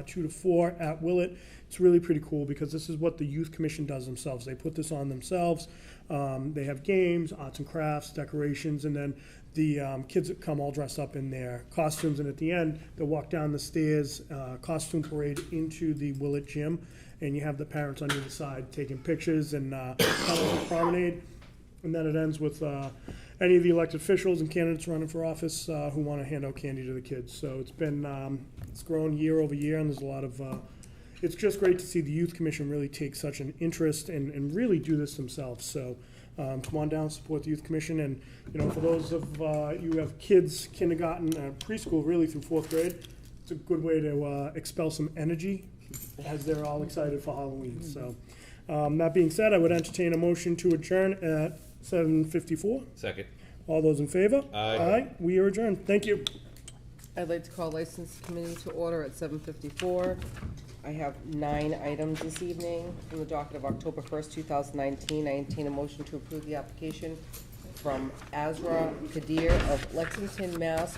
2 to 4 at Willett. It's really pretty cool because this is what the Youth Commission does themselves. They put this on themselves. They have games, arts and crafts, decorations, and then the kids that come all dressed up in their costumes, and at the end, they'll walk down the stairs, costume parade into the Willett gym, and you have the parents on either side taking pictures and kind of a promenade, and then it ends with any of the elected officials and candidates running for office who want to hand out candy to the kids. So it's been, it's grown year over year, and there's a lot of, it's just great to see the Youth Commission really take such an interest and really do this themselves. So come on down, support the Youth Commission, and for those of you who have kids, kindergarten, preschool, really through 4th grade, it's a good way to expel some energy as they're all excited for Halloween. So that being said, I would entertain a motion to adjourn at 7:54. Second. All those in favor? Aye. Aye. We are adjourned. Thank you. I'd like to call License Committee to order at 7:54. I have 9 items this evening from the docket of October 1st, 2019. I entertain a motion to approve the application from Azra Kadir of Lexington, Mass.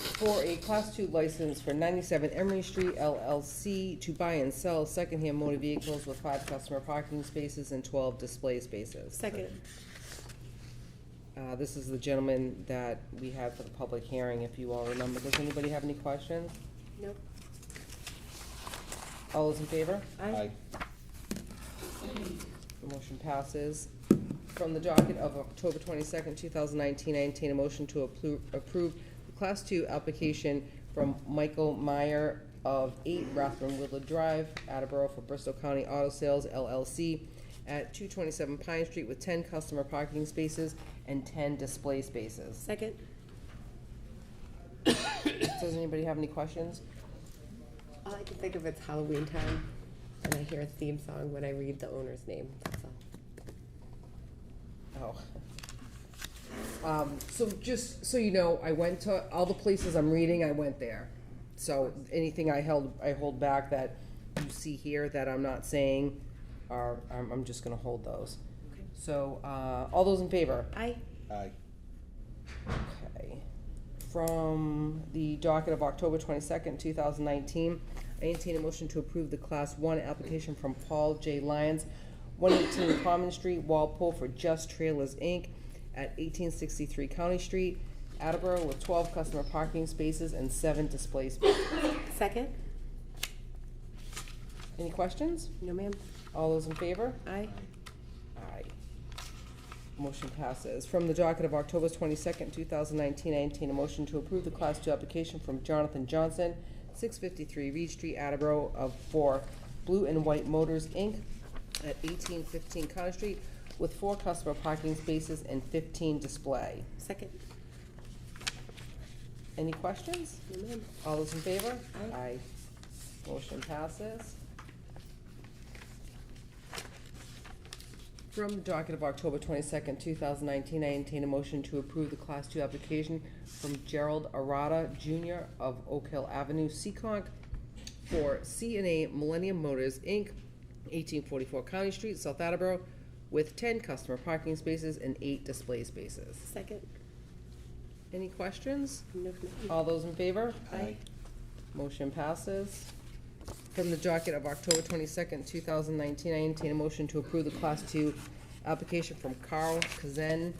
for a Class 2 license for 97 Emery Street LLC to buy and sell secondhand motor vehicles with 5 customer parking spaces and 12 display spaces. Second. This is the gentleman that we had for the public hearing, if you all remember. Does anybody have any questions? Nope. All those in favor? Aye. The motion passes. From the docket of October 22nd, 2019, I entertain a motion to approve the Class 2 application from Michael Meyer of 8 Rathburn Woodland Drive, Attleboro, for Bristol County Auto Sales LLC at 227 Pine Street with 10 customer parking spaces and 10 display spaces. Second. Does anybody have any questions? All I can think of is Halloween time, and I hear a theme song when I read the owner's name, that's all. Oh. So just so you know, I went to all the places I'm reading, I went there. So anything I hold back that you see here that I'm not saying, I'm just gonna hold those. Okay. So, all those in favor? Aye. Aye. Okay. From the docket of October 22nd, 2019, I entertain a motion to approve the Class 1 application from Paul J. Lyons, 118 Common Street, Walpole, for Just Trailers, Inc., at 1863 County Street, Attleboro, with 12 customer parking spaces and 7 display spaces. Second. Any questions? No, ma'am. All those in favor? Aye. Aye. Motion passes. From the docket of October 22nd, 2019, I entertain a motion to approve the Class 2 application from Jonathan Johnson, 653 Reed Street, Attleboro, for Blue and White Motors, Inc., at 1815 Connor Street, with 4 customer parking spaces and 15 display. Second. Any questions? No, ma'am. All those in favor? Aye. Motion passes. From the docket of October 22nd, 2019, I entertain a motion to approve the Class 2 application from Gerald Arata Jr. of Oak Hill Avenue, Seekonk, for C&A Millennium Motors, Inc., 1844 County Street, South Attleboro, with 10 customer parking spaces and 8 display spaces. Second. Any questions? No, ma'am. All those in favor? Aye. Motion passes. From the docket of October 22nd, 2019, I entertain a motion to approve the Class 2 application from Carl Kazen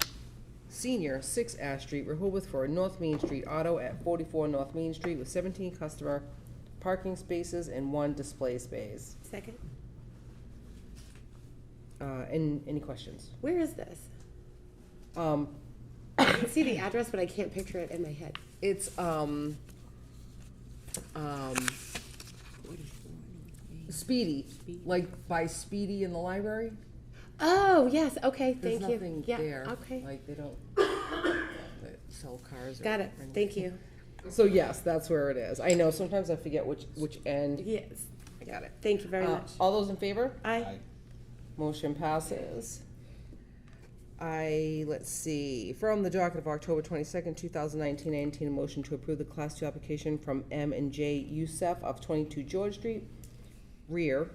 Senior, 6 Ash Street, Rehoboth, for a North Main Street auto at 44 North Main Street with 17 customer parking spaces and 1 display space. Second. Any questions? Where is this? I can see the address, but I can't picture it in my head. It's, Speedy, like by Speedy in the library. Oh, yes, okay, There's thank you. nothing Yeah, there. okay. Like, they don't sell cars or. Got it, or thank anything. you. So yes, that's where it is. I know, sometimes I forget which end. Yes, I got it. Thank you very much. All those in favor? Aye. Motion passes. Let's see, from the docket of October 22nd, 2019, I entertain a motion to approve the Class 2 application from M and J Youssef of 22 George Street, rear,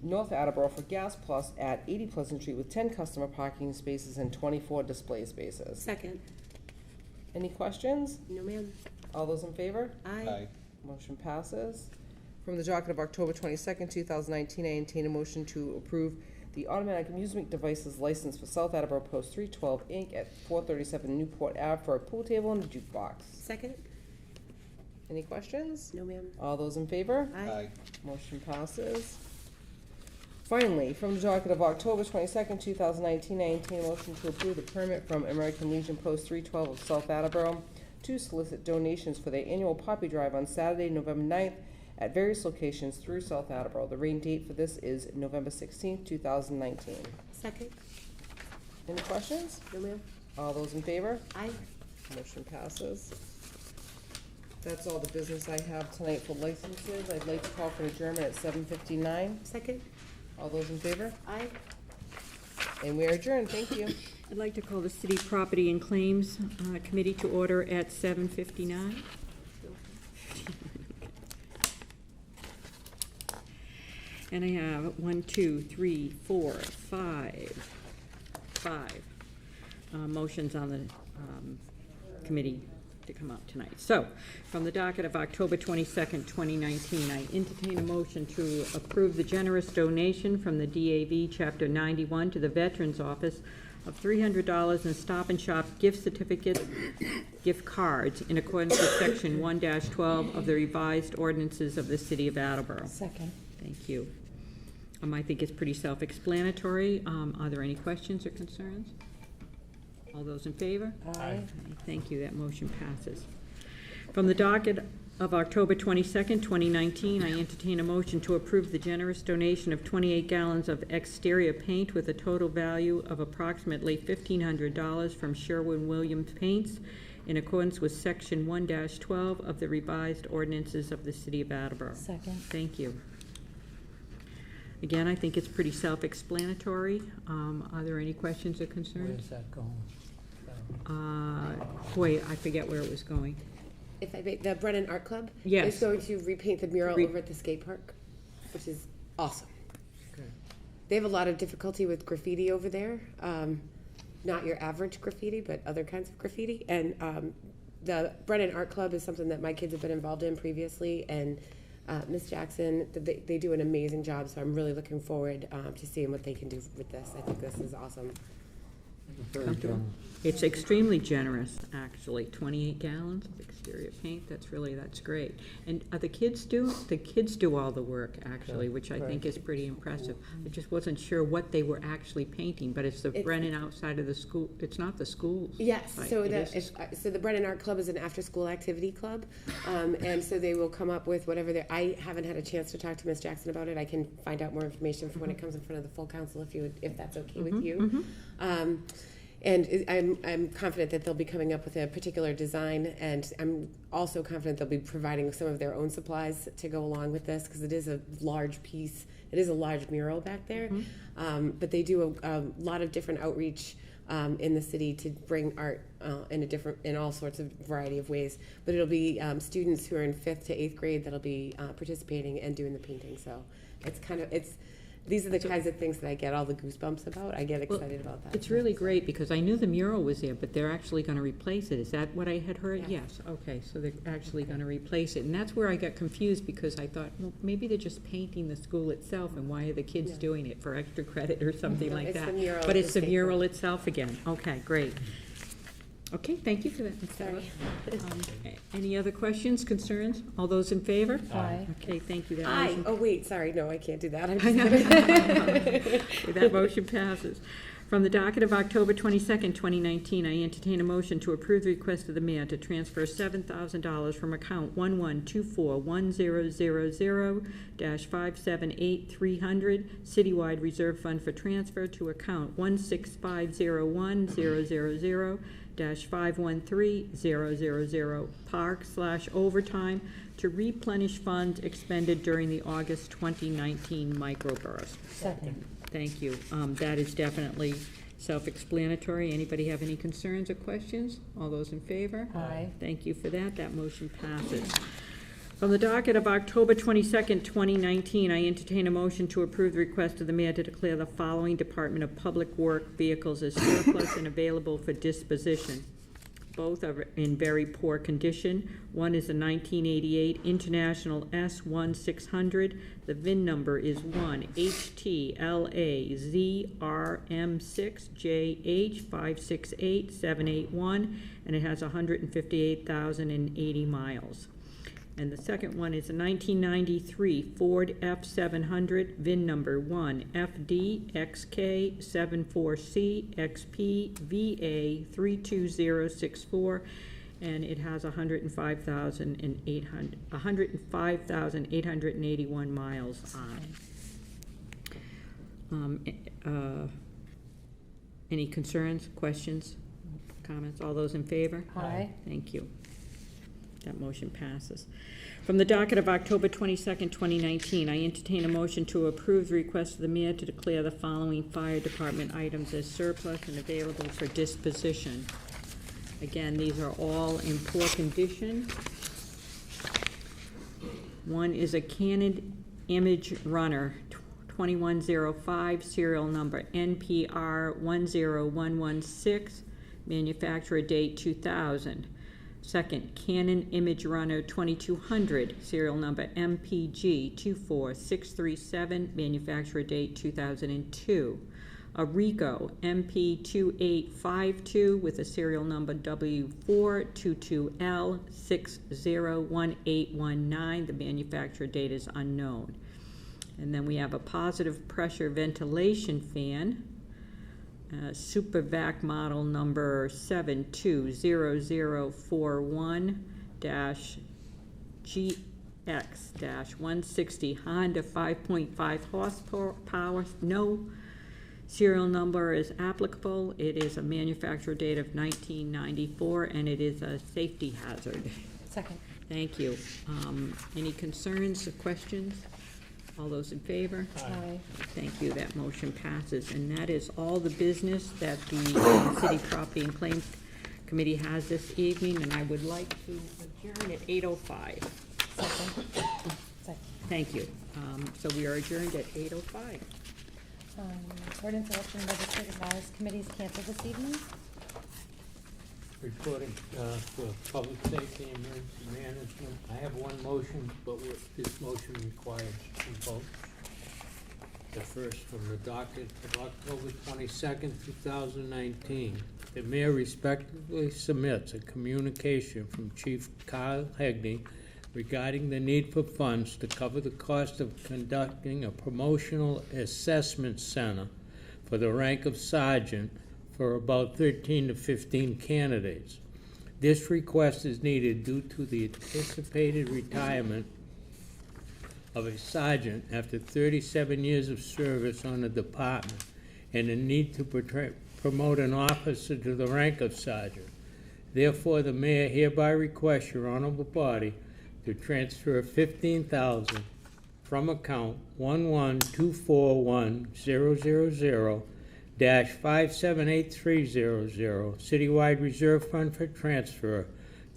North Attleboro, for Gas Plus at 80 Pleasant Street with 10 customer parking spaces and 24 display spaces. Second. Any questions? No, ma'am. All those in favor? Aye. Motion passes. From the docket of October 22nd, 2019, I entertain a motion to approve the automatic amusement devices license for South Attleboro Post 312 Inc. at 437 Newport Ave for a pool table and a jukebox. Second. Any questions? No, ma'am. All those in favor? Aye. Motion passes. Finally, from the docket of October 22nd, 2019, I entertain a motion to approve the permit from American Legion Post 312 of South Attleboro to solicit donations for their annual poppy drive on Saturday, November 9th at various locations through South Attleboro. The rain date for this is November 16th, 2019. Second. Any questions? No, ma'am. All those in favor? Aye. Motion passes. That's all the business I have tonight for licenses. I'd like to call for adjournment at 7:59. Second. All those in favor? Aye. And we are adjourned. Thank you. I'd like to call the City Property and Claims Committee to order at 7:59. And I have 1, 2, 3, 4, 5 motions on the committee to come up tonight. So, from the docket of October 22nd, 2019, I entertain a motion to approve the generous donation from the DAV Chapter 91 to the Veterans Office of $300 in Stop and Shop gift certificate, gift cards, in accordance with Section 1-12 of the revised ordinances of the City of Attleboro. Second. Thank you. I think it's pretty self-explanatory. Are there any questions or concerns? All those in favor? Aye. Thank you, that motion passes. From the docket of October 22nd, 2019, I entertain a motion to approve the generous donation of 28 gallons of exterior paint with a total value of approximately $1,500 from Sherwin-Williams Paints in accordance with Section 1-12 of the revised ordinances of the City of Attleboro. Second. Thank you. Again, I think it's pretty self-explanatory. Are there any questions or concerns? Where's that going? Boy, I forget where it was going. If I may, the Brennan Art Club Yes. is going to repaint the mural over at the skate park, which is awesome. Good. They have a lot of difficulty with graffiti over there. Not your average graffiti, but other kinds of graffiti. And the Brennan Art Club is something that my kids have been involved in previously. And Miss Jackson, they do an amazing job. So I'm really looking forward to seeing what they can do with this. I think this is awesome. Very come to. generous. It's extremely generous, actually, 28 gallons of exterior paint, that's great. And the kids do all the work, actually, which I think is pretty impressive. I just wasn't sure what they were actually painting, but it's the Brennan outside of the school, it's not the schools. Yes, right? so It the, is so the Brennan Art Club is an after-school activity club, and so they will come up with whatever they're, I haven't had a chance to talk to Ms. Jackson about it, I can find out more information for when it comes in front of the full council if that's okay with you. And I'm confident that they'll be coming up with a particular design, and I'm also confident they'll be providing some of their own supplies to go along with this, because it is a large piece, it is a large mural back there. But they do a lot of different outreach in the city to bring art in all sorts of variety of ways. But it'll be students who are in 5th to 8th grade that'll be participating and doing the painting. So these are the kinds of things that I get all the goosebumps about. I get excited about that. It's really great, because I knew the mural was there, but they're actually gonna replace it. Is that what I had heard? Yeah. Yes, okay, so they're actually gonna replace it. And that's where I got confused, because I thought, well, maybe they're just painting the school itself, and why are the kids doing it, for extra credit or something No, like it's that? the mural But at it's the the state mural park. itself again. Okay, great. Okay, thank you for that, Ms. Sorry. Any other questions, concerns? All those in favor? Aye. Okay, thank you. That Aye. motion- Oh, wait, sorry, no, I can't do that. I'm I just know. That motion passes. From the docket of October 22nd, 2019, I entertain a motion to approve the request of the mayor to transfer $7,000 from account 11241000-578300 Citywide Reserve Fund for transfer to account 1650100-513000 Park/overtime to replenish funds expended during the August 2019 microburst. Second. Thank you. That is definitely self-explanatory. Anybody have any concerns or questions? All those in favor? Aye. Thank you for that. That motion passes. From the docket of October 22nd, 2019, I entertain a motion to approve the request of the mayor to declare the following Department of Public Work vehicles as surplus and available for disposition. Both are in very poor condition. One is a 1988 International S1600. The VIN number is 1HTLAZRM6JH568781, and it has 158,080 miles. And the second one is a 1993 Ford F700, VIN number 1FDXK74CXPVA32064, and it has 105,881 miles on it. Any concerns, questions, comments? All those in favor? Aye. Thank you. That motion passes. From the docket of October 22nd, 2019, I entertain a motion to approve the request of the mayor to declare the following fire department items as surplus and available for disposition. Again, these are all in poor condition. One is a Canon Image Runner 2105, serial number NPR 10116, manufacturer date 2000. Second, Canon Image Runner 2200, serial number MPG 24637, manufacturer date 2002. A Ricoh MP2852 with a serial number W422L601819, the manufacturer date is unknown. And then we have a positive pressure ventilation fan, Supervac model number 720041-GX-160 Honda 5.5 horsepower. No serial number is applicable. It is a manufacturer date of 1994, and it is a safety hazard. Second. Thank you. Any concerns or questions? All those in favor? Aye. Thank you, that motion passes. And that is all the business that the City Property and Claims Committee has this evening, and I would like to adjourn at 8:05. Second. Second. Thank you. So we are adjourned at 8:05. Ordinance Election Legislative Matters Committees canceled this evening. Reporting for public safety and emergency management. I have one motion, but this motion requires two votes. The first from the docket of October 22nd, 2019. The mayor respectfully submits a communication from Chief Kyle Hegney regarding the need for funds to cover the cost of conducting a promotional assessment center for the rank of sergeant for about 13 to 15 candidates. This request is needed due to the anticipated retirement of a sergeant after 37 years of service on the department and the need to promote an officer to the rank of sergeant. Therefore, the mayor hereby requests your honorable body to transfer $15,000 from account 11241-000-578300 Citywide Reserve Fund for transfer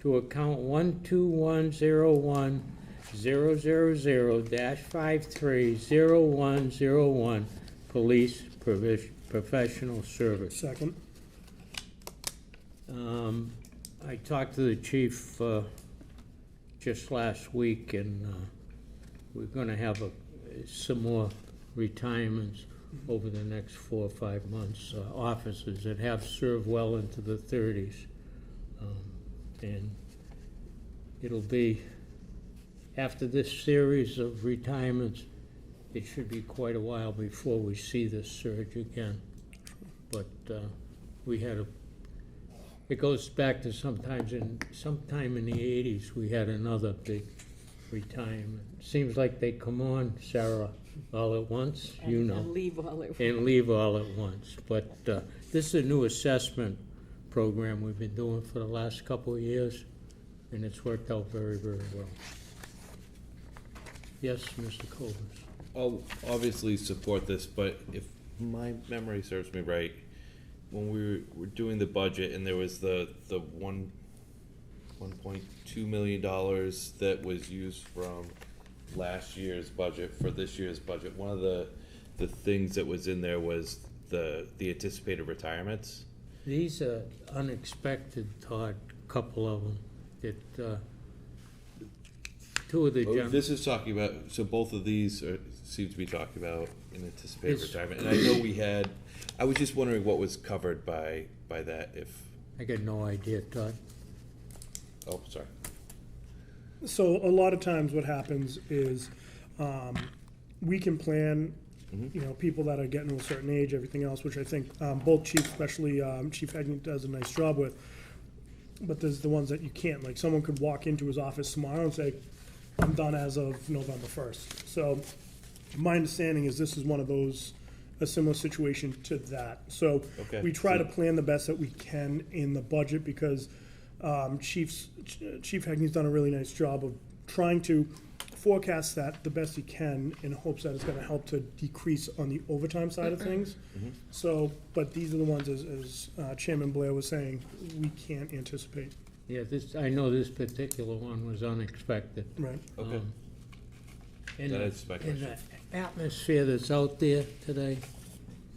to account 12101-000-530101 Police Professional Service. Second. I talked to the chief just last week, and we're gonna have some more retirements over the next 4 or 5 months, officers that have served well into the 30s. And it'll be, after this series of retirements, it should be quite a while before we see this surge again. But we had it goes back to sometime in the 80s, we had another big retirement. Seems like they come on, Sarah, all at once, you know. And leave all at once. And leave all at once. But this is a new assessment program we've been doing for the last couple of years, and it's worked out very, very well. Yes, Mr. Cobus. I'll obviously support this, but if my memory serves me right, when we were doing the budget and there was the $1.2 million that was used from last year's budget for this year's budget, one of the things that was in there was the anticipated retirements. These are unexpected, Todd, couple of them, that two of the This is talking about, so both of these seem to be talking about an anticipated It's- retirement. And I know I was just wondering what was covered by that, if, I got no idea, Todd. oh, sorry. So a lot of times what happens is, we can plan, you know, people that are getting to a certain age, everything else, which I think, both chiefs, especially, Chief Hegney does a nice job with. But there's the ones that you can't, like, someone could walk into his office tomorrow and say, I'm done as of November 1st. So my understanding is this is one of those, a similar situation to that. So Okay. we try to plan the best that we can in the budget because Chief Hegney's done a really nice job of trying to forecast that the best he can in hopes that it's gonna help to decrease on the overtime side of things. So, but these are the ones, as Chairman Blair was saying, we can't anticipate. Yeah, I know this particular one was unexpected. Right. Okay. And That is my and question. the atmosphere that's out there today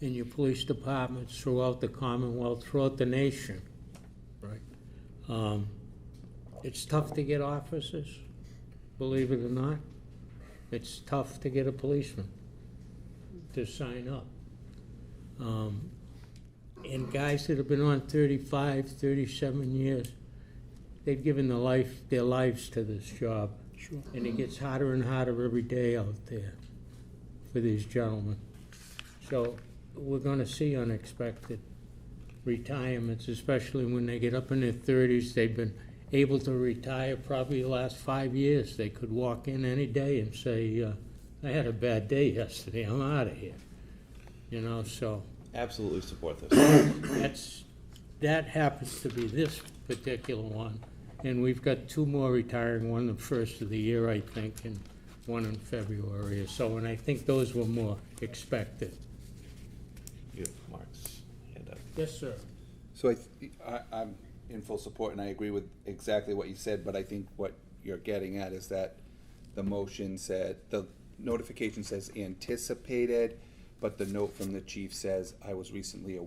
in your police departments throughout the Commonwealth, throughout the nation, right? It's tough to get officers, believe it or not. It's tough to get a policeman to sign up. And guys that have been on 35, 37 years, they've given their lives to this job. Sure. And it gets harder and harder every day out there for these gentlemen. So we're gonna see unexpected retirements, especially when they get up in their 30s. They've been able to retire probably the last 5 years. They could walk in any day and say, I had a bad day yesterday, I'm out of here. You know, so Absolutely support this. that happens to be this particular one. And we've got 2 more retiring, one the first of the year, I think, and one in February or so, and I think those were more expected. You have Mark's hand up. Yes, sir. So I'm in full support, and I agree with exactly what you said, but I think what you're getting at is that the motion said, the notification says anticipated, but the note from the chief says, I was recently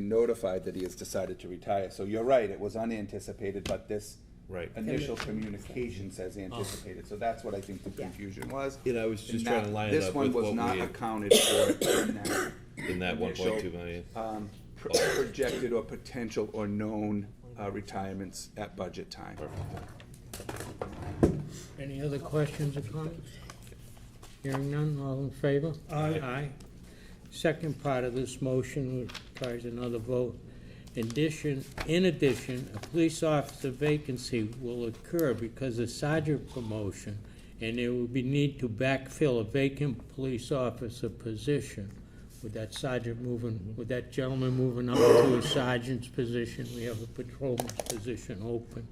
notified that he has decided to retire. So you're right, it was unanticipated, but this Right. initial communication says anticipated, so that's what I think the confusion was. You know, I was And just trying to that- line it up with This one was what not we, accounted for in that one initial, point two million. Projected or potential or known retirements at budget time. Any other questions or comments? Hearing none, all in favor? Aye. Aye. Second part of this motion requires another vote. In addition, a police officer vacancy will occur because of sergeant promotion, and there will be need to backfill a vacant police officer position. With that sergeant moving, with that gentleman moving up to a sergeant's position, we have a patrolman's position open.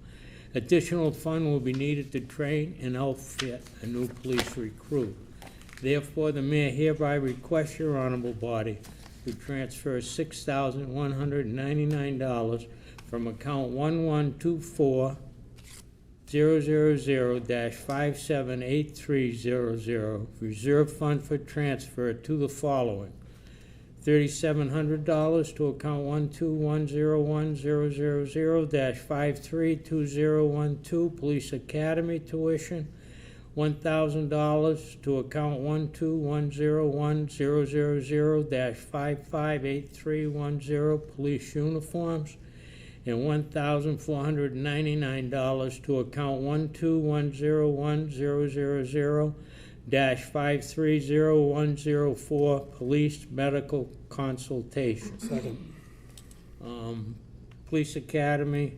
Additional fund will be needed to train and outfit a new police recruit. Therefore, the mayor hereby requests your honorable body to transfer $6,199 from account 1124-000-578300, reserve fund for transfer to the following: $3,700 to account 1210100-532012, Police Academy tuition. $1,000 to account 1210100-558310, police uniforms, and $1,499 to account 1210100-530104, police medical consultation. Second. Police Academy,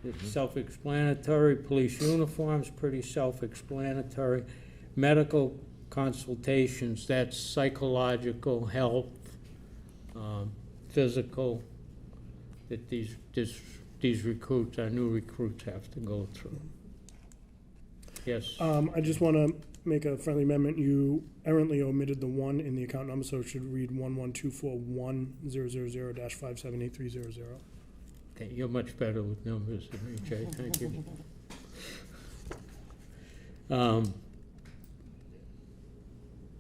it's self-explanatory. Police uniforms, pretty self-explanatory. Medical consultations, that's psychological, health, physical, that these recruits, our new recruits have to go through. Yes, I just want to make a friendly amendment. You errantly omitted the 1 in the account number, so it should read 1124100-578300. okay, you're much better with numbers than me, Jay, thank you.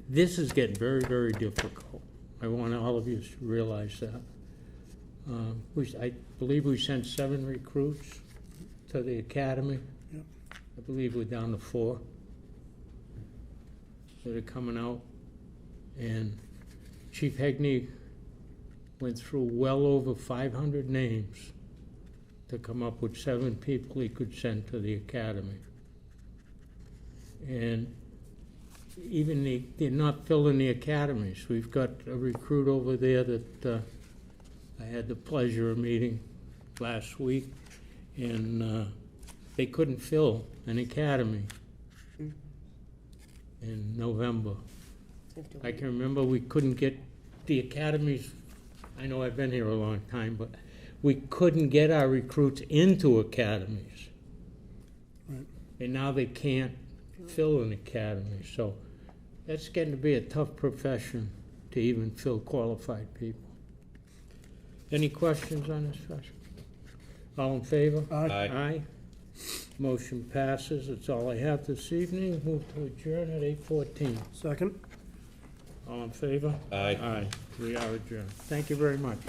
This is getting very, very difficult. I want all of you to realize that. I believe we sent 7 recruits to the academy. Yep. I believe we're down to 4 that are coming out. And Chief Hegney went through well over 500 names to come up with 7 people he could send to the academy. And even they're not filling the academies. We've got a recruit over there that I had the pleasure of meeting last week, and they couldn't fill an academy in November. I can remember we couldn't get the academies, I know I've been here a long time, but we couldn't get our recruits into academies. Right. And now they can't fill an academy, so that's getting to be a tough profession to even fill qualified people. Any questions on this question? All in favor? Aye. Aye. Motion passes. That's all I have this evening. Move to adjourn at 8:14. Second. All in favor? Aye. Aye. We are adjourned. Thank you very much.